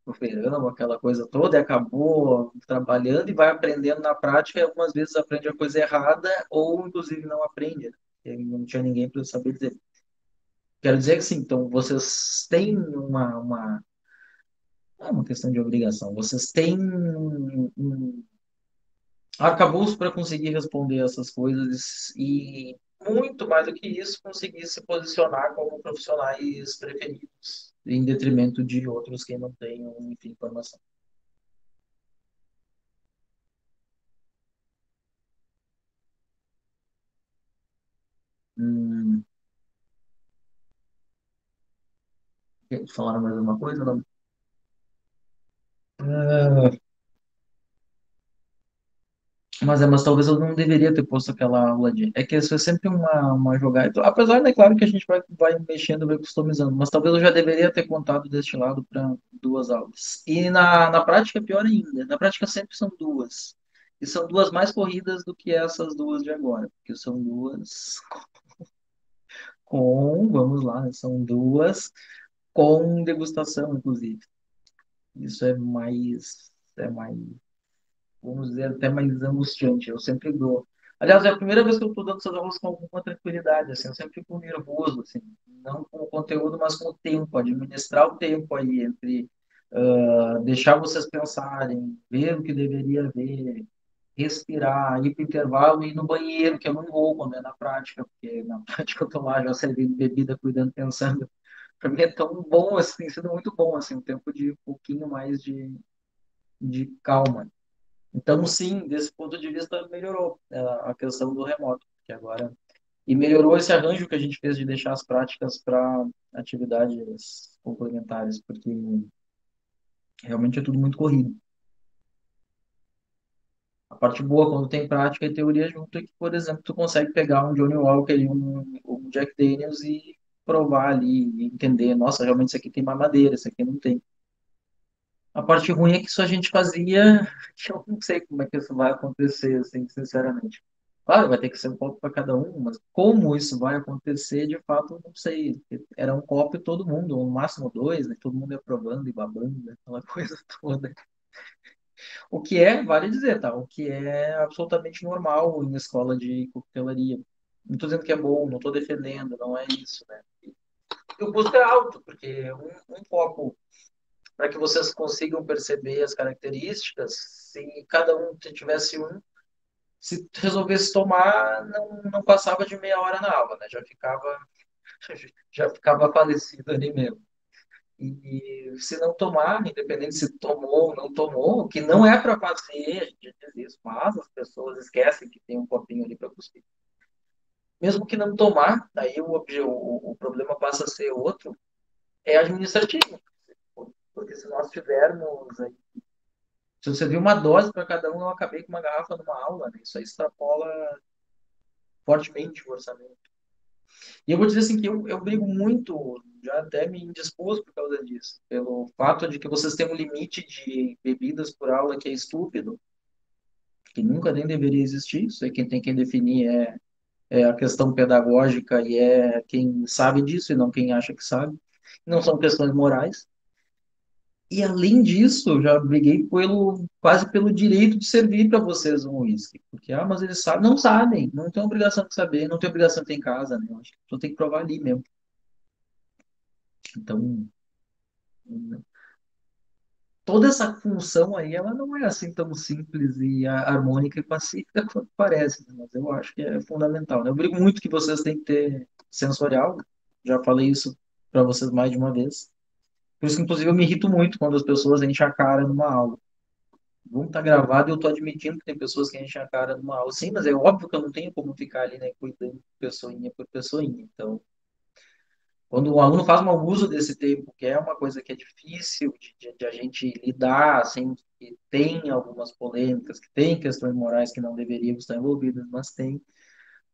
No verão, aquela coisa toda, e acabou trabalhando e vai aprendendo na prática, e algumas vezes aprende a coisa errada, ou inclusive não aprende, né? Porque não tinha ninguém para saber dizer. Quero dizer que sim, então vocês têm não é uma questão de obrigação, vocês têm um arcabouço para conseguir responder essas coisas e, muito mais do que isso, conseguir se posicionar como profissionais preferidos, em detrimento de outros que não tenham, enfim, informação. Hum, falaram mais alguma coisa? Não? Ah, mas talvez eu não deveria ter posto aquela aula de. É que isso é sempre uma jogada. Então, apesar, é claro que a gente vai mexendo, vai customizando, mas talvez eu já deveria ter contado deste lado para duas aulas. E na prática, é pior ainda. Na prática, sempre são duas. E são duas mais corridas do que essas duas de agora, porque são duas vamos lá, né, são duas com degustação, inclusive. Isso é mais vamos dizer, até mais angustiante. Eu sempre dou. Aliás, é a primeira vez que eu estou dando essas aulas com alguma tranquilidade, assim, eu sempre fico nervoso, assim, não com o conteúdo, mas com o tempo, administrar o tempo aí entre deixar vocês pensarem, ver o que deveria ver, respirar, ir para o intervalo e ir no banheiro, que eu não vou quando é na prática, porque na prática eu estou lá já servindo bebida, cuidando, pensando. Para mim é tão bom, assim, tem sido muito bom, assim, um tempo de um pouquinho mais de calma. Então, sim, desse ponto de vista, melhorou a questão do remoto, que agora. E melhorou esse arranjo que a gente fez de deixar as práticas para atividades complementares, porque realmente é tudo muito corrido. A parte boa quando tem prática e teoria junto é que, por exemplo, tu consegue pegar um Johnny Walker e um Jack Daniels e provar ali, e entender, nossa, realmente isso aqui tem mais madeira, isso aqui não tem. A parte ruim é que isso a gente fazia, que eu não sei como é que isso vai acontecer, assim, sinceramente. Claro, vai ter que ser um copo para cada um, mas como isso vai acontecer, de fato, eu não sei. Era um copo e todo mundo, ou no máximo dois, né? Todo mundo ia provando e babando, né? Aquela coisa toda. O que é, vale dizer, tá? O que é absolutamente normal em escola de coquetelaria. Não estou dizendo que é bom, não estou defendendo, não é isso, né? E o custo é alto, porque um copo, para que vocês consigam perceber as características, se cada um tivesse um, se resolvesse tomar, não passava de meia hora na aula, né? Já ficava falecido ali mesmo. E se não tomar, independente se tomou ou não tomou, que não é para fazer, a gente diz isso, mas as pessoas esquecem que tem um copinho ali para cuspir. Mesmo que não tomar, daí o problema passa a ser outro, é administrativo. Porque se nós tivermos, se você viu uma dose para cada um, eu acabei com uma garrafa numa aula, né? Isso aí extrapola fortemente o orçamento. E eu vou dizer assim que eu brigo muito, já até me indispus por causa disso, pelo fato de que vocês têm um limite de bebidas por aula que é estúpido, que nunca nem deveria existir. Isso aí quem tem que definir é a questão pedagógica e é quem sabe disso e não quem acha que sabe. Não são questões morais. E além disso, eu já briguei quase pelo direito de servir para vocês um uísque. Porque, mas eles sabem, não sabem, não tem obrigação de saber, não tem obrigação de ter em casa, né? Eu acho que só tem que provar ali mesmo. Então, toda essa função aí, ela não é assim tão simples e harmônica e pacífica quanto parece, né? Mas eu acho que é fundamental, né? Eu brigo muito que vocês têm que ter sensorial, já falei isso para vocês mais de uma vez. Por isso que, inclusive, eu me irrito muito quando as pessoas enchem a cara numa aula. Vamos estar gravado e eu estou admitindo que tem pessoas que enchem a cara numa aula. Sim, mas é óbvio que eu não tenho como ficar ali, né, cuidando pessoinha por pessoinha. Então, quando o aluno faz mau uso desse tempo, que é uma coisa que é difícil de a gente lidar, assim, que tem algumas polêmicas, que tem questões morais que não deveriam estar envolvidas, mas tem.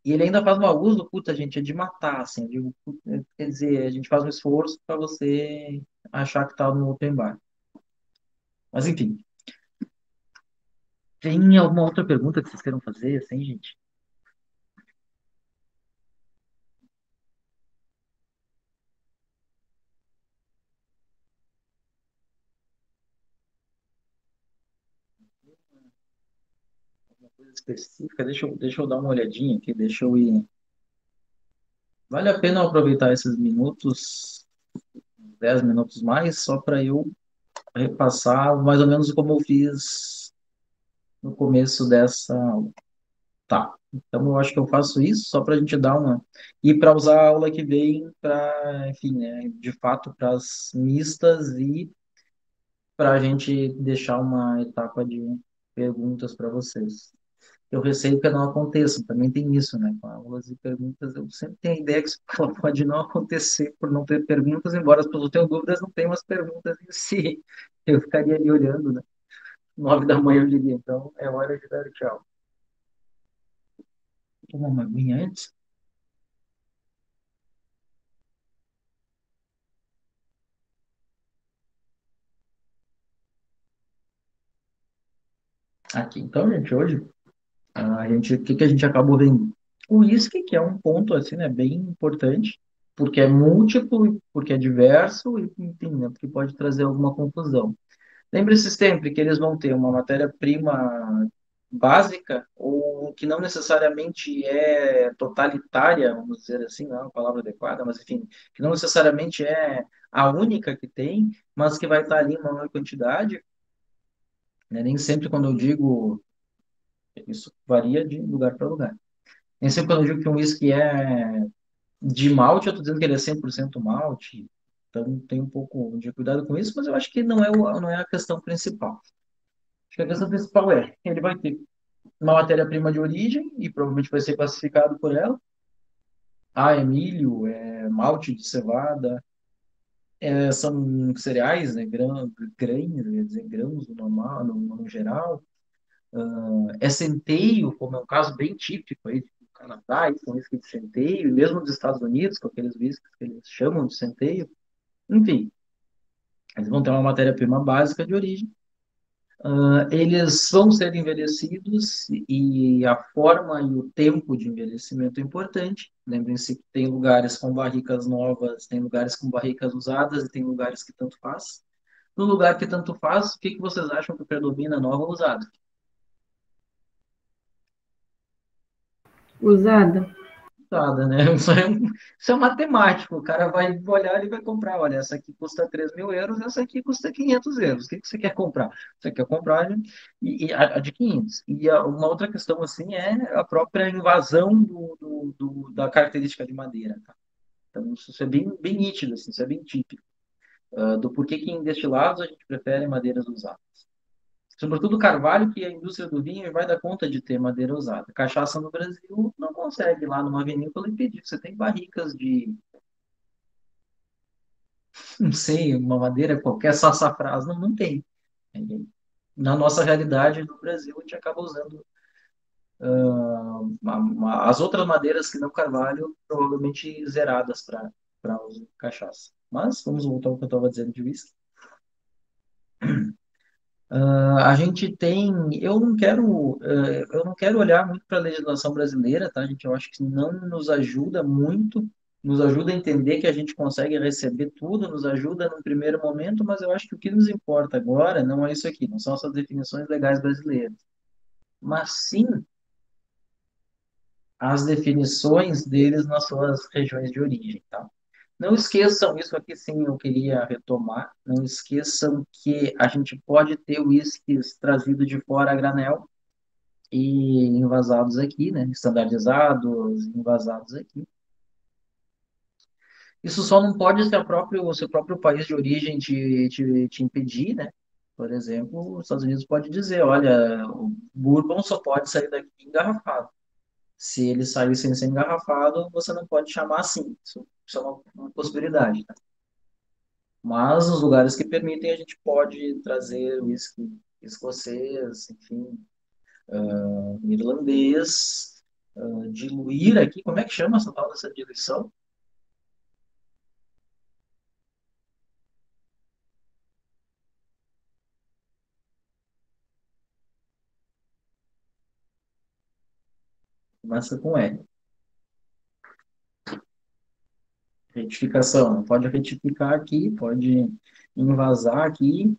E ele ainda faz mau uso, puta, gente, é de matar, assim. Eu digo, quer dizer, a gente faz um esforço para você achar que está no open bar. Mas, enfim, tem alguma outra pergunta que vocês queiram fazer, assim, gente? Alguma coisa específica? Deixa eu dar uma olhadinha aqui, deixa eu ir. Vale a pena eu aproveitar esses minutos, 10 minutos mais, só para eu repassar mais ou menos como eu fiz no começo dessa aula. Tá. Então eu acho que eu faço isso só para a gente dar uma. E para usar a aula que vem para, enfim, né, de fato, para as mistas e para a gente deixar uma etapa de perguntas para vocês. Eu receio que não aconteça, também tem isso, né? Com aulas e perguntas, eu sempre tenho a ideia que isso pode não acontecer por não ter perguntas, embora as pessoas tenham dúvidas, não tenham as perguntas em si. Eu ficaria ali olhando, né? 9 da manhã eu diria, então é hora de dar tchau. Vou tomar uma aguinha antes. Aqui, então, gente, hoje, o que que a gente acabou vendo? O uísque, que é um ponto, assim, né, bem importante, porque é múltiplo, porque é diverso, e, enfim, né, porque pode trazer alguma confusão. Lembre-se sempre que eles vão ter uma matéria-prima básica, ou que não necessariamente é totalitária, vamos dizer assim, não é uma palavra adequada, mas enfim, que não necessariamente é a única que tem, mas que vai estar ali em maior quantidade, né? Nem sempre quando eu digo, isso varia de lugar para lugar. Nem sempre quando eu digo que um whisky é de malte, eu estou dizendo que ele é 100% malte, então tem um pouco de cuidado com isso, mas eu acho que não é a questão principal. Acho que a questão principal ele vai ter uma matéria-prima de origem e provavelmente vai ser classificado por ela. Ah, é milho, é malte de cevada, são cereais, né, grãos, quer dizer, grãos no normal, no geral. É centeio, como é um caso bem típico aí do Canadá, aí, com whisky de centeio, e mesmo dos Estados Unidos, com aqueles whiskies que eles chamam de centeio. Enfim, eles vão ter uma matéria-prima básica de origem. Eles vão ser envelhecidos e a forma e o tempo de envelhecimento é importante. Lembrem-se que tem lugares com barricas novas, tem lugares com barricas usadas e tem lugares que tanto faz. No lugar que tanto faz, o que que vocês acham que predomina, nova ou usada? Usada. Usada, né? Isso é matemático. O cara vai olhar e vai comprar. Olha, essa aqui custa 3.000 euros, essa aqui custa 500 euros. O que que você quer comprar? Você quer comprar, né? A de 500. Uma outra questão, assim, é a própria invasão da característica de madeira, tá? Então, isso é bem, bem nítido, assim, isso é bem típico. Do porquê que em destilados a gente prefere madeiras usadas. Sobretudo o carvalho, que a indústria do vinho vai dar conta de ter madeira usada. Cachaça no Brasil não consegue ir lá numa vinícola e pedir. Você tem barricas de, não sei, uma madeira qualquer, sassafrás, não tem. Na nossa realidade no Brasil, a gente acaba usando as outras madeiras que não carvalho, provavelmente zeradas para uso de cachaça. Mas vamos voltar ao que eu estava dizendo de whisky. A gente tem, eu não quero olhar muito para a legislação brasileira, tá, gente? Eu acho que não nos ajuda muito, nos ajuda a entender que a gente consegue receber tudo, nos ajuda no primeiro momento, mas eu acho que o que nos importa agora não é isso aqui, não são essas definições legais brasileiras, mas sim as definições deles nas suas regiões de origem, tá? Não esqueçam, isso aqui sim eu queria retomar, não esqueçam que a gente pode ter uísques trazido de fora a granel, e envasados aqui, né? Estandardizados, envasados aqui. Isso só não pode ser o seu próprio país de origem te impedir, né? Por exemplo, os Estados Unidos pode dizer, olha, o bourbon só pode sair daqui engarrafado. Se ele sair sem ser engarrafado, você não pode chamar assim. Isso é uma possibilidade, tá? Mas os lugares que permitem, a gente pode trazer whisky escocês, enfim, irlandês, diluir aqui, como é que chama essa tal dessa diluição? Começa com R. Retificação, pode retificar aqui, pode envasar aqui.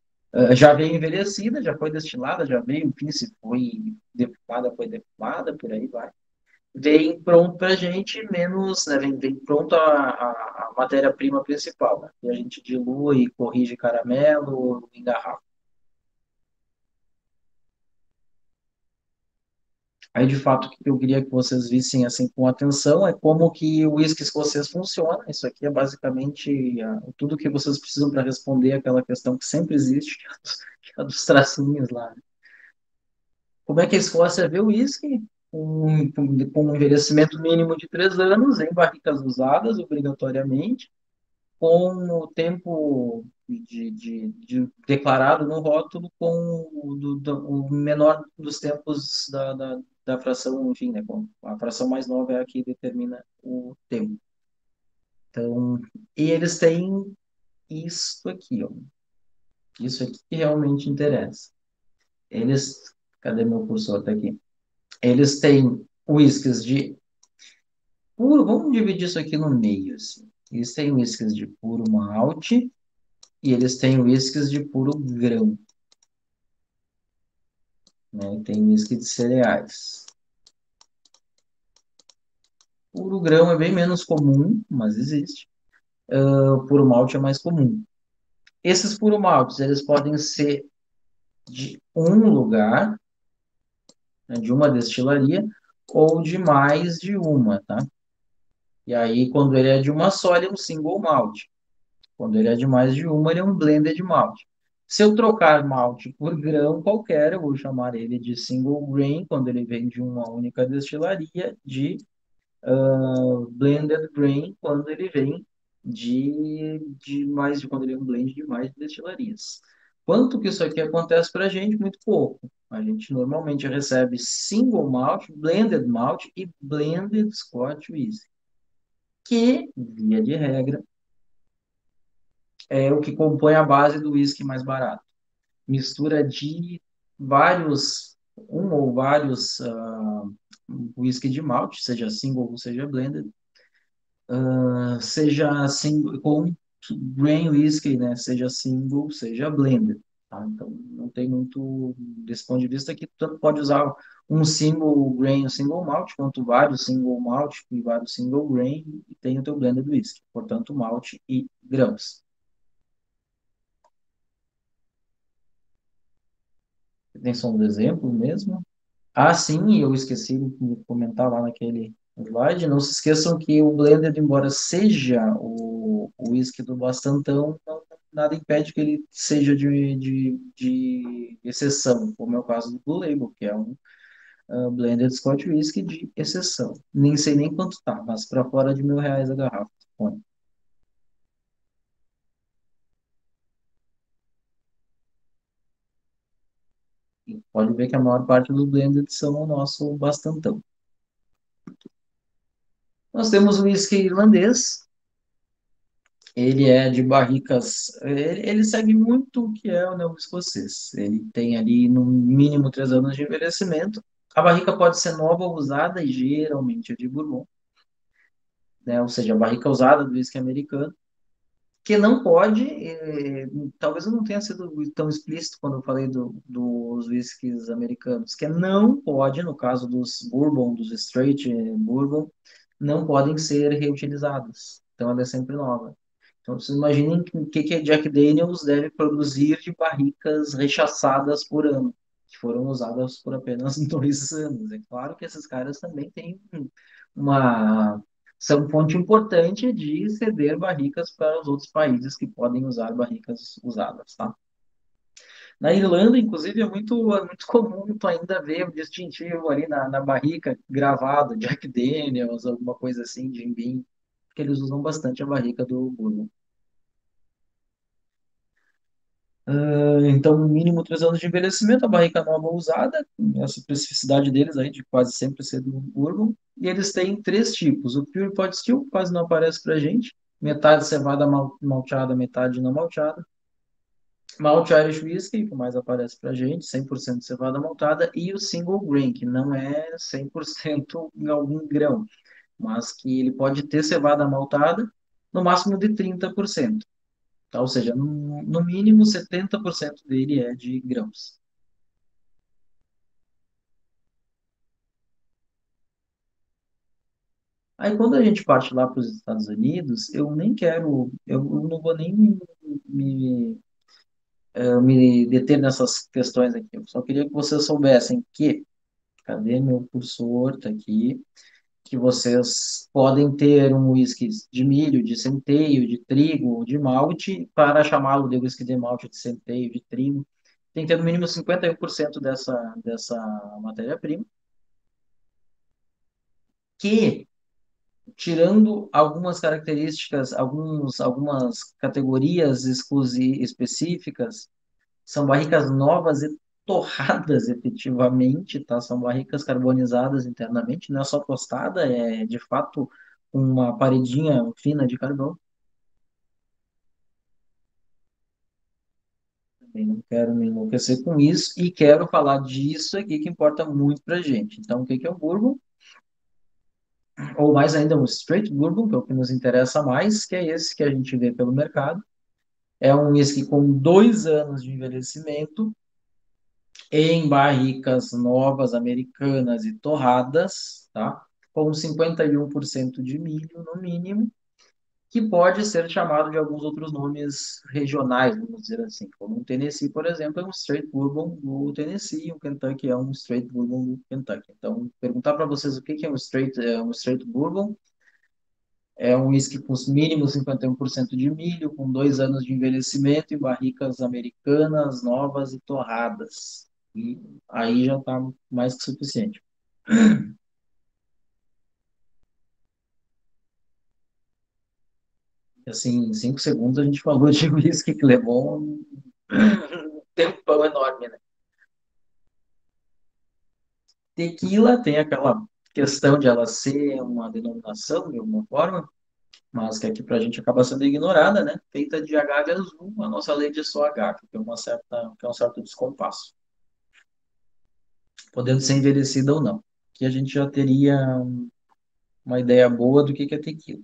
Já veio envelhecida, já foi destilada, já veio, enfim, se foi defumada, por aí vai. Vem pronto para a gente, menos, né, vem pronto a matéria-prima principal, né? E a gente dilui, corrige caramelo, engarrafa. Aí, de fato, o que eu queria que vocês vissem assim com atenção é como que o uísque escocês funciona. Isso aqui é basicamente tudo que vocês precisam para responder aquela questão que sempre existe, que é dos tracinhos lá. Como é que a Escócia vê o uísque? Com um envelhecimento mínimo de 3 anos, em barricas usadas, obrigatoriamente, com o tempo declarado no rótulo com o menor dos tempos da fração, enfim, né? A fração mais nova é a que determina o tempo. Então, e eles têm isso aqui, ó. Isso aqui que realmente interessa. Eles, cadê meu cursor? Tá aqui. Eles têm whiskies de puro, vamos dividir isso aqui no meio, assim. Eles têm whiskies de puro malte, e eles têm whiskies de puro grão, né? Tem whisky de cereais. Puro grão é bem menos comum, mas existe. O puro malte é mais comum. Esses puro maltes, eles podem ser de um lugar, né, de uma destilaria, ou de mais de uma, tá? E aí, quando ele é de uma só, ele é um single malt. Quando ele é de mais de uma, ele é um blended malt. Se eu trocar malte por grão qualquer, eu vou chamar ele de single grain, quando ele vem de uma única destilaria, de blended grain, quando ele vem quando ele é um blend de mais destilarias. Quanto que isso aqui acontece para a gente? Muito pouco. A gente normalmente recebe single malt, blended malt e blended Scotch whisky, que, via de regra, é o que compõe a base do whisky mais barato. Mistura de um ou vários whisky de malte, seja single ou seja blended, seja single, com grain whisky, né? Seja single, seja blended. Tá? Então, não tem muito desse ponto de vista que tanto pode usar um single grain, um single malt, quanto vários single malt e vários single grain, e tem o teu blended whisky, portanto, malte e grãos. Tem só um exemplo mesmo? Ah, sim, eu esqueci de comentar lá naquele slide. Não se esqueçam que o blended, embora seja o whisky do Bastantão, nada impede que ele seja de exceção, como é o caso do Blue Label, que é um blended Scotch whisky de exceção. Nem sei nem quanto tá, mas para fora de R$ 1.000 a garrafa. Põe. E pode ver que a maior parte dos blended são o nosso Bastantão. Nós temos o whisky irlandês. Ele é de barricas, ele segue muito o que é o neo-escocês. Ele tem ali no mínimo 3 anos de envelhecimento. A barrica pode ser nova ou usada, e geralmente é de bourbon, né? Ou seja, a barrica usada do whisky americano, que não pode, talvez eu não tenha sido tão explícito quando eu falei dos whiskies americanos, que não pode, no caso dos bourbon, dos straight bourbon, não podem ser reutilizados. Então ela é sempre nova. Então, vocês imaginem o que a Jack Daniels deve produzir de barricas rechaçadas por ano, que foram usadas por apenas 2 anos. É claro que esses caras também têm uma... são fonte importante de ceder barricas para os outros países que podem usar barricas usadas, tá? Na Irlanda, inclusive, é muito comum tu ainda ver o distintivo ali na barrica gravado, Jack Daniels, alguma coisa assim, Jim Beam, porque eles usam bastante a barrica do bourbon. Então, no mínimo 3 anos de envelhecimento, a barrica nova usada, essa especificidade deles aí de quase sempre ser do bourbon. E eles têm 3 tipos. O Pure Pot Still quase não aparece pra gente. Metade cevada malteada, metade não malteada. Malt Irish Whiskey, que mais aparece pra gente, 100% cevada maltada. E o Single Grain, que não é 100% em algum grão, mas que ele pode ter cevada maltada, no máximo de 30%. Tá? Ou seja, no mínimo 70% dele é de grãos. Aí quando a gente parte lá para os Estados Unidos, eu não vou nem me, me deter nessas questões aqui. Eu só queria que vocês soubessem que, cadê meu cursor? Tá aqui. Que vocês podem ter um whisky de milho, de centeio, de trigo, de malte, para chamá-lo de whisky de malte, de centeio, de trigo. Tem que ter no mínimo 51% dessa matéria-prima, que, tirando algumas características, algumas categorias específicas, são barricas novas e torradas efetivamente, tá? São barricas carbonizadas internamente, não é só tostada, é de fato uma paredinha fina de carvão. Também não quero me enlouquecer com isso e quero falar disso aqui que importa muito pra gente. Então, o que que é o bourbon? Ou mais ainda, um straight bourbon, que é o que nos interessa mais, que é esse que a gente vê pelo mercado. É um whisky com 2 anos de envelhecimento, em barricas novas, americanas e torradas, tá? Com 51% de milho, no mínimo, que pode ser chamado de alguns outros nomes regionais, vamos dizer assim. Como o Tennessee, por exemplo, é um straight bourbon do Tennessee, e o Kentucky é um straight bourbon do Kentucky. Então, perguntar para vocês o que que é um straight bourbon, é um whisky com os mínimos 51% de milho, com 2 anos de envelhecimento, em barricas americanas, novas e torradas. E aí já está mais que suficiente. Assim, em 5 segundos a gente falou de whisky que levou um tempão enorme, né? Tequila tem aquela questão de ela ser uma denominação, de alguma forma, mas que aqui para a gente acaba sendo ignorada, né? Feita de agave azul, a nossa lei de só agave, que é um certo descompasso, podendo ser envelhecida ou não. Que a gente já teria uma ideia boa do que é tequila.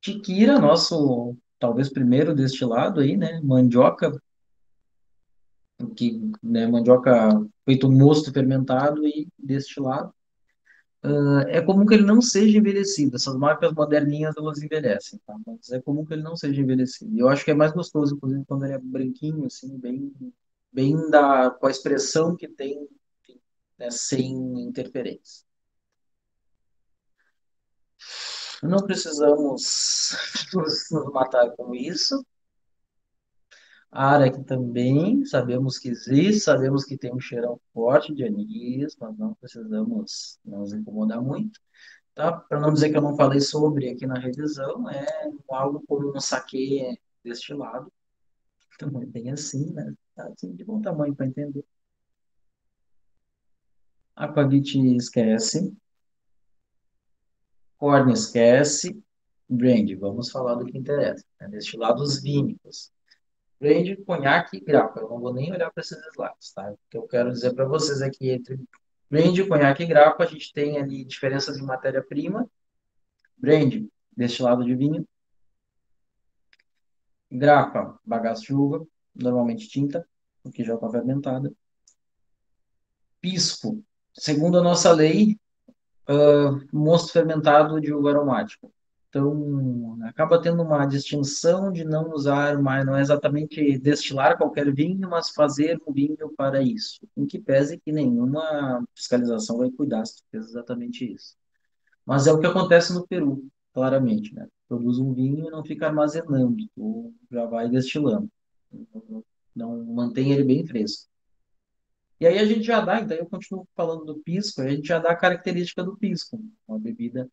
Tiquira, nosso talvez primeiro destilado aí, né? Mandioca, que, né, mandioca feito mosto fermentado e destilado. É comum que ele não seja envelhecido. Essas marcas moderninhas, elas envelhecem, tá? Mas é comum que ele não seja envelhecido. E eu acho que é mais gostoso, inclusive, quando ele é branquinho, assim, com a expressão que tem, enfim, né, sem interferência. Não precisamos nos matar com isso. A área aqui também, sabemos que existe, sabemos que tem um cheirão forte de anis, mas não precisamos nos incomodar muito. Tá? Para não dizer que eu não falei sobre aqui na revisão, é algo como um saquê destilado. Então é bem assim, né? Tá assim, de bom tamanho para entender. Aquavit esquece. Corne esquece. Brand, vamos falar do que interessa. Né? Destilados vínicos. Brand, conhaque e grappa. Eu não vou nem olhar para esses slides, tá? O que eu quero dizer para vocês é que entre Brand, conhaque e grappa, a gente tem ali diferenças em matéria-prima. Brand, destilado de vinho. Grapa, bagaço de uva, normalmente tinta, porque já está fermentada. Pisco, segundo a nossa lei, mosto fermentado de uva aromática. Então, acaba tendo uma distinção de não usar mais, não é exatamente destilar qualquer vinho, mas fazer um vinho para isso. Em que pese que nenhuma fiscalização vai cuidar se tu fez exatamente isso. Mas é o que acontece no Peru, claramente, né? Produz um vinho e não fica armazenando, tu já vai destilando. Não mantém ele bem fresco. E aí a gente já dá, então eu continuo falando do pisco, a gente já dá a característica do pisco, uma bebida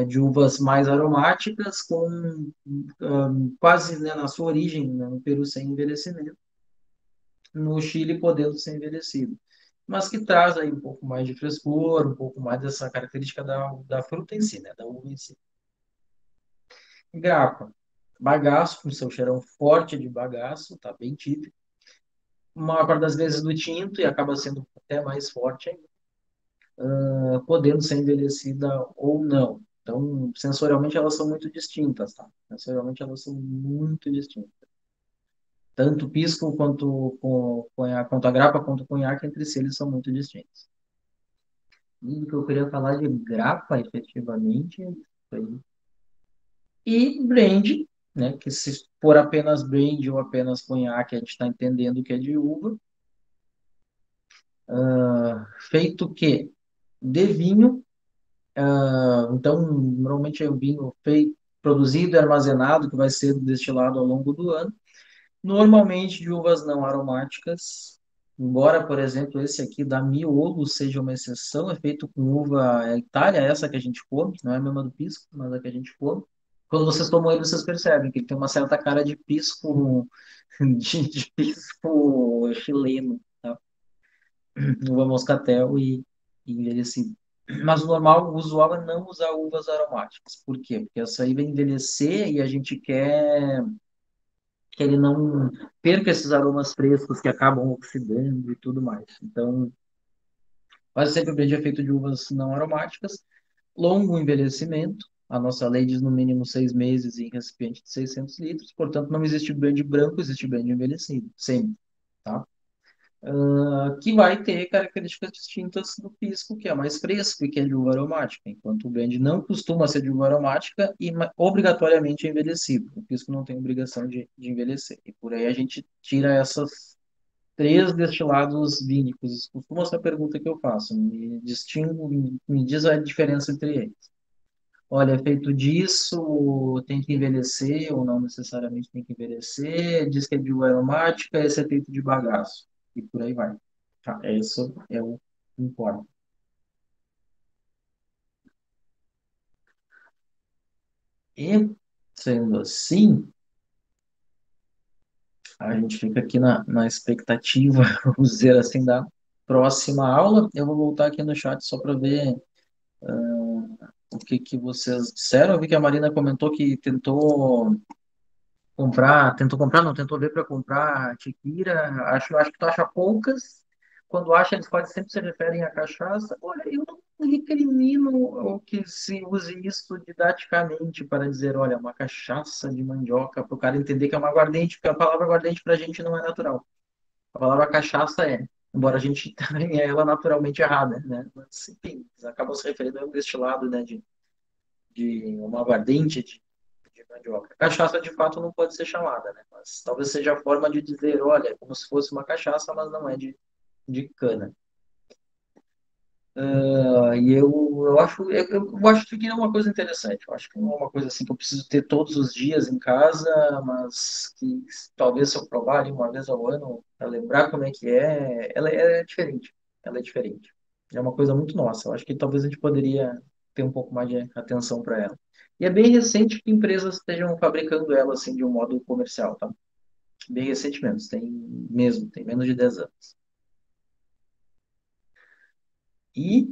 de uvas mais aromáticas, com quase, né, na sua origem, né, no Peru sem envelhecimento, no Chile podendo ser envelhecido. Mas que traz aí um pouco mais de frescor, um pouco mais dessa característica da fruta em si, né, da uva em si. Grapa, bagaço, com seu cheirão forte de bagaço, tá bem típico. A maior parte das vezes do tinto e acaba sendo até mais forte ainda, podendo ser envelhecida ou não. Então, sensorialmente elas são muito distintas, tá? Sensorialmente elas são muito distintas. Tanto o pisco quanto a grapa, quanto o conhaque, entre si, eles são muito distintos. E o que eu queria falar de grapa, efetivamente, é isso aí. E brand, né? Que se for apenas brand ou apenas conhaque, a gente está entendendo que é de uva. Feito que de vinho. Então, normalmente é um vinho feito, produzido e armazenado, que vai ser destilado ao longo do ano. Normalmente de uvas não aromáticas, embora, por exemplo, esse aqui da Miolo seja uma exceção, é feito com uva Itália, essa que a gente come, não é a mesma do pisco, mas a que a gente come. Quando vocês tomam ele, vocês percebem que ele tem uma certa cara de pisco, de pisco chileno, tá? Uva moscatel e envelhecido. Mas o normal, o usual é não usar uvas aromáticas. Por quê? Porque essa aí vai envelhecer e a gente quer que ele não perca esses aromas frescos que acabam oxidando e tudo mais. Então, quase sempre o blend é feito de uvas não aromáticas, longo envelhecimento. A nossa lei diz no mínimo 6 meses em recipiente de 600 litros, portanto, não existe blend branco, existe blend envelhecido, sempre, tá? Que vai ter características distintas do pisco, que é mais fresco e que é de uva aromática, enquanto o blend não costuma ser de uva aromática e obrigatoriamente é envelhecido. O pisco não tem obrigação de envelhecer. E por aí a gente tira essas três destilados vínicos. Costuma ser a pergunta que eu faço. Me diz a diferença entre eles. Olha, é feito disso, tem que envelhecer ou não necessariamente tem que envelhecer, diz que é de uva aromática, esse é feito de bagaço. E por aí vai. Tá, isso é o que importa. E, sendo assim, A gente fica aqui na expectativa, vamos dizer assim, da próxima aula. Eu vou voltar aqui no chat só para ver o que que vocês disseram. Eu vi que a Marina comentou que não, tentou ver para comprar tequila. Acho que tu acha poucas. Quando acha, eles quase sempre se referem à cachaça. Olha, eu não recrimino o que se use isso didaticamente para dizer, olha, uma cachaça de mandioca, para o cara entender que é uma aguardente, porque a palavra aguardente para a gente não é natural. A palavra cachaça é, embora a gente tenha ela naturalmente errada, né? Mas, enfim, eles acabam se referindo a um destilado, né, de uma aguardente de mandioca. Cachaça, de fato, não pode ser chamada, né? Mas talvez seja a forma de dizer, olha, é como se fosse uma cachaça, mas não é de cana. E eu acho que é uma coisa interessante. Eu acho que não é uma coisa assim que eu preciso ter todos os dias em casa, mas que talvez se eu provar ali uma vez ao ano, para lembrar como é que é, ela é diferente. Ela é diferente. É uma coisa muito nossa. Eu acho que talvez a gente poderia ter um pouco mais de atenção para ela. E é bem recente que empresas estejam fabricando ela assim de um modo comercial, tá? Bem recente mesmo, tem menos de 10 anos. E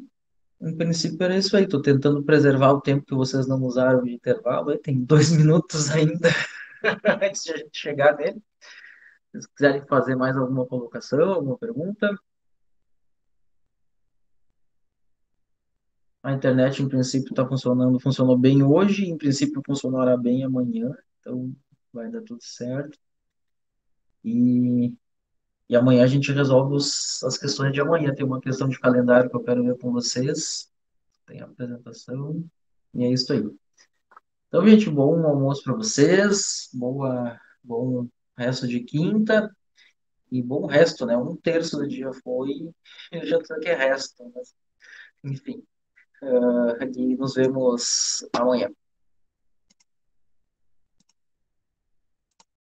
em princípio era isso aí. Tô tentando preservar o tempo que vocês não usaram de intervalo. Aí tem 2 minutos ainda antes de a gente chegar nele. Se vocês quiserem fazer mais alguma colocação, alguma pergunta. A internet, em princípio, está funcionando, funcionou bem hoje, em princípio funcionará bem amanhã, então vai dar tudo certo. E, e amanhã a gente resolve as questões de amanhã. Tem uma questão de calendário que eu quero ver com vocês, tem a apresentação, e é isso aí. Então, gente, bom almoço para vocês, bom resto de quinta e bom resto, né? Um terço do dia foi, eu já sei que é resto, mas enfim, e nos vemos amanhã.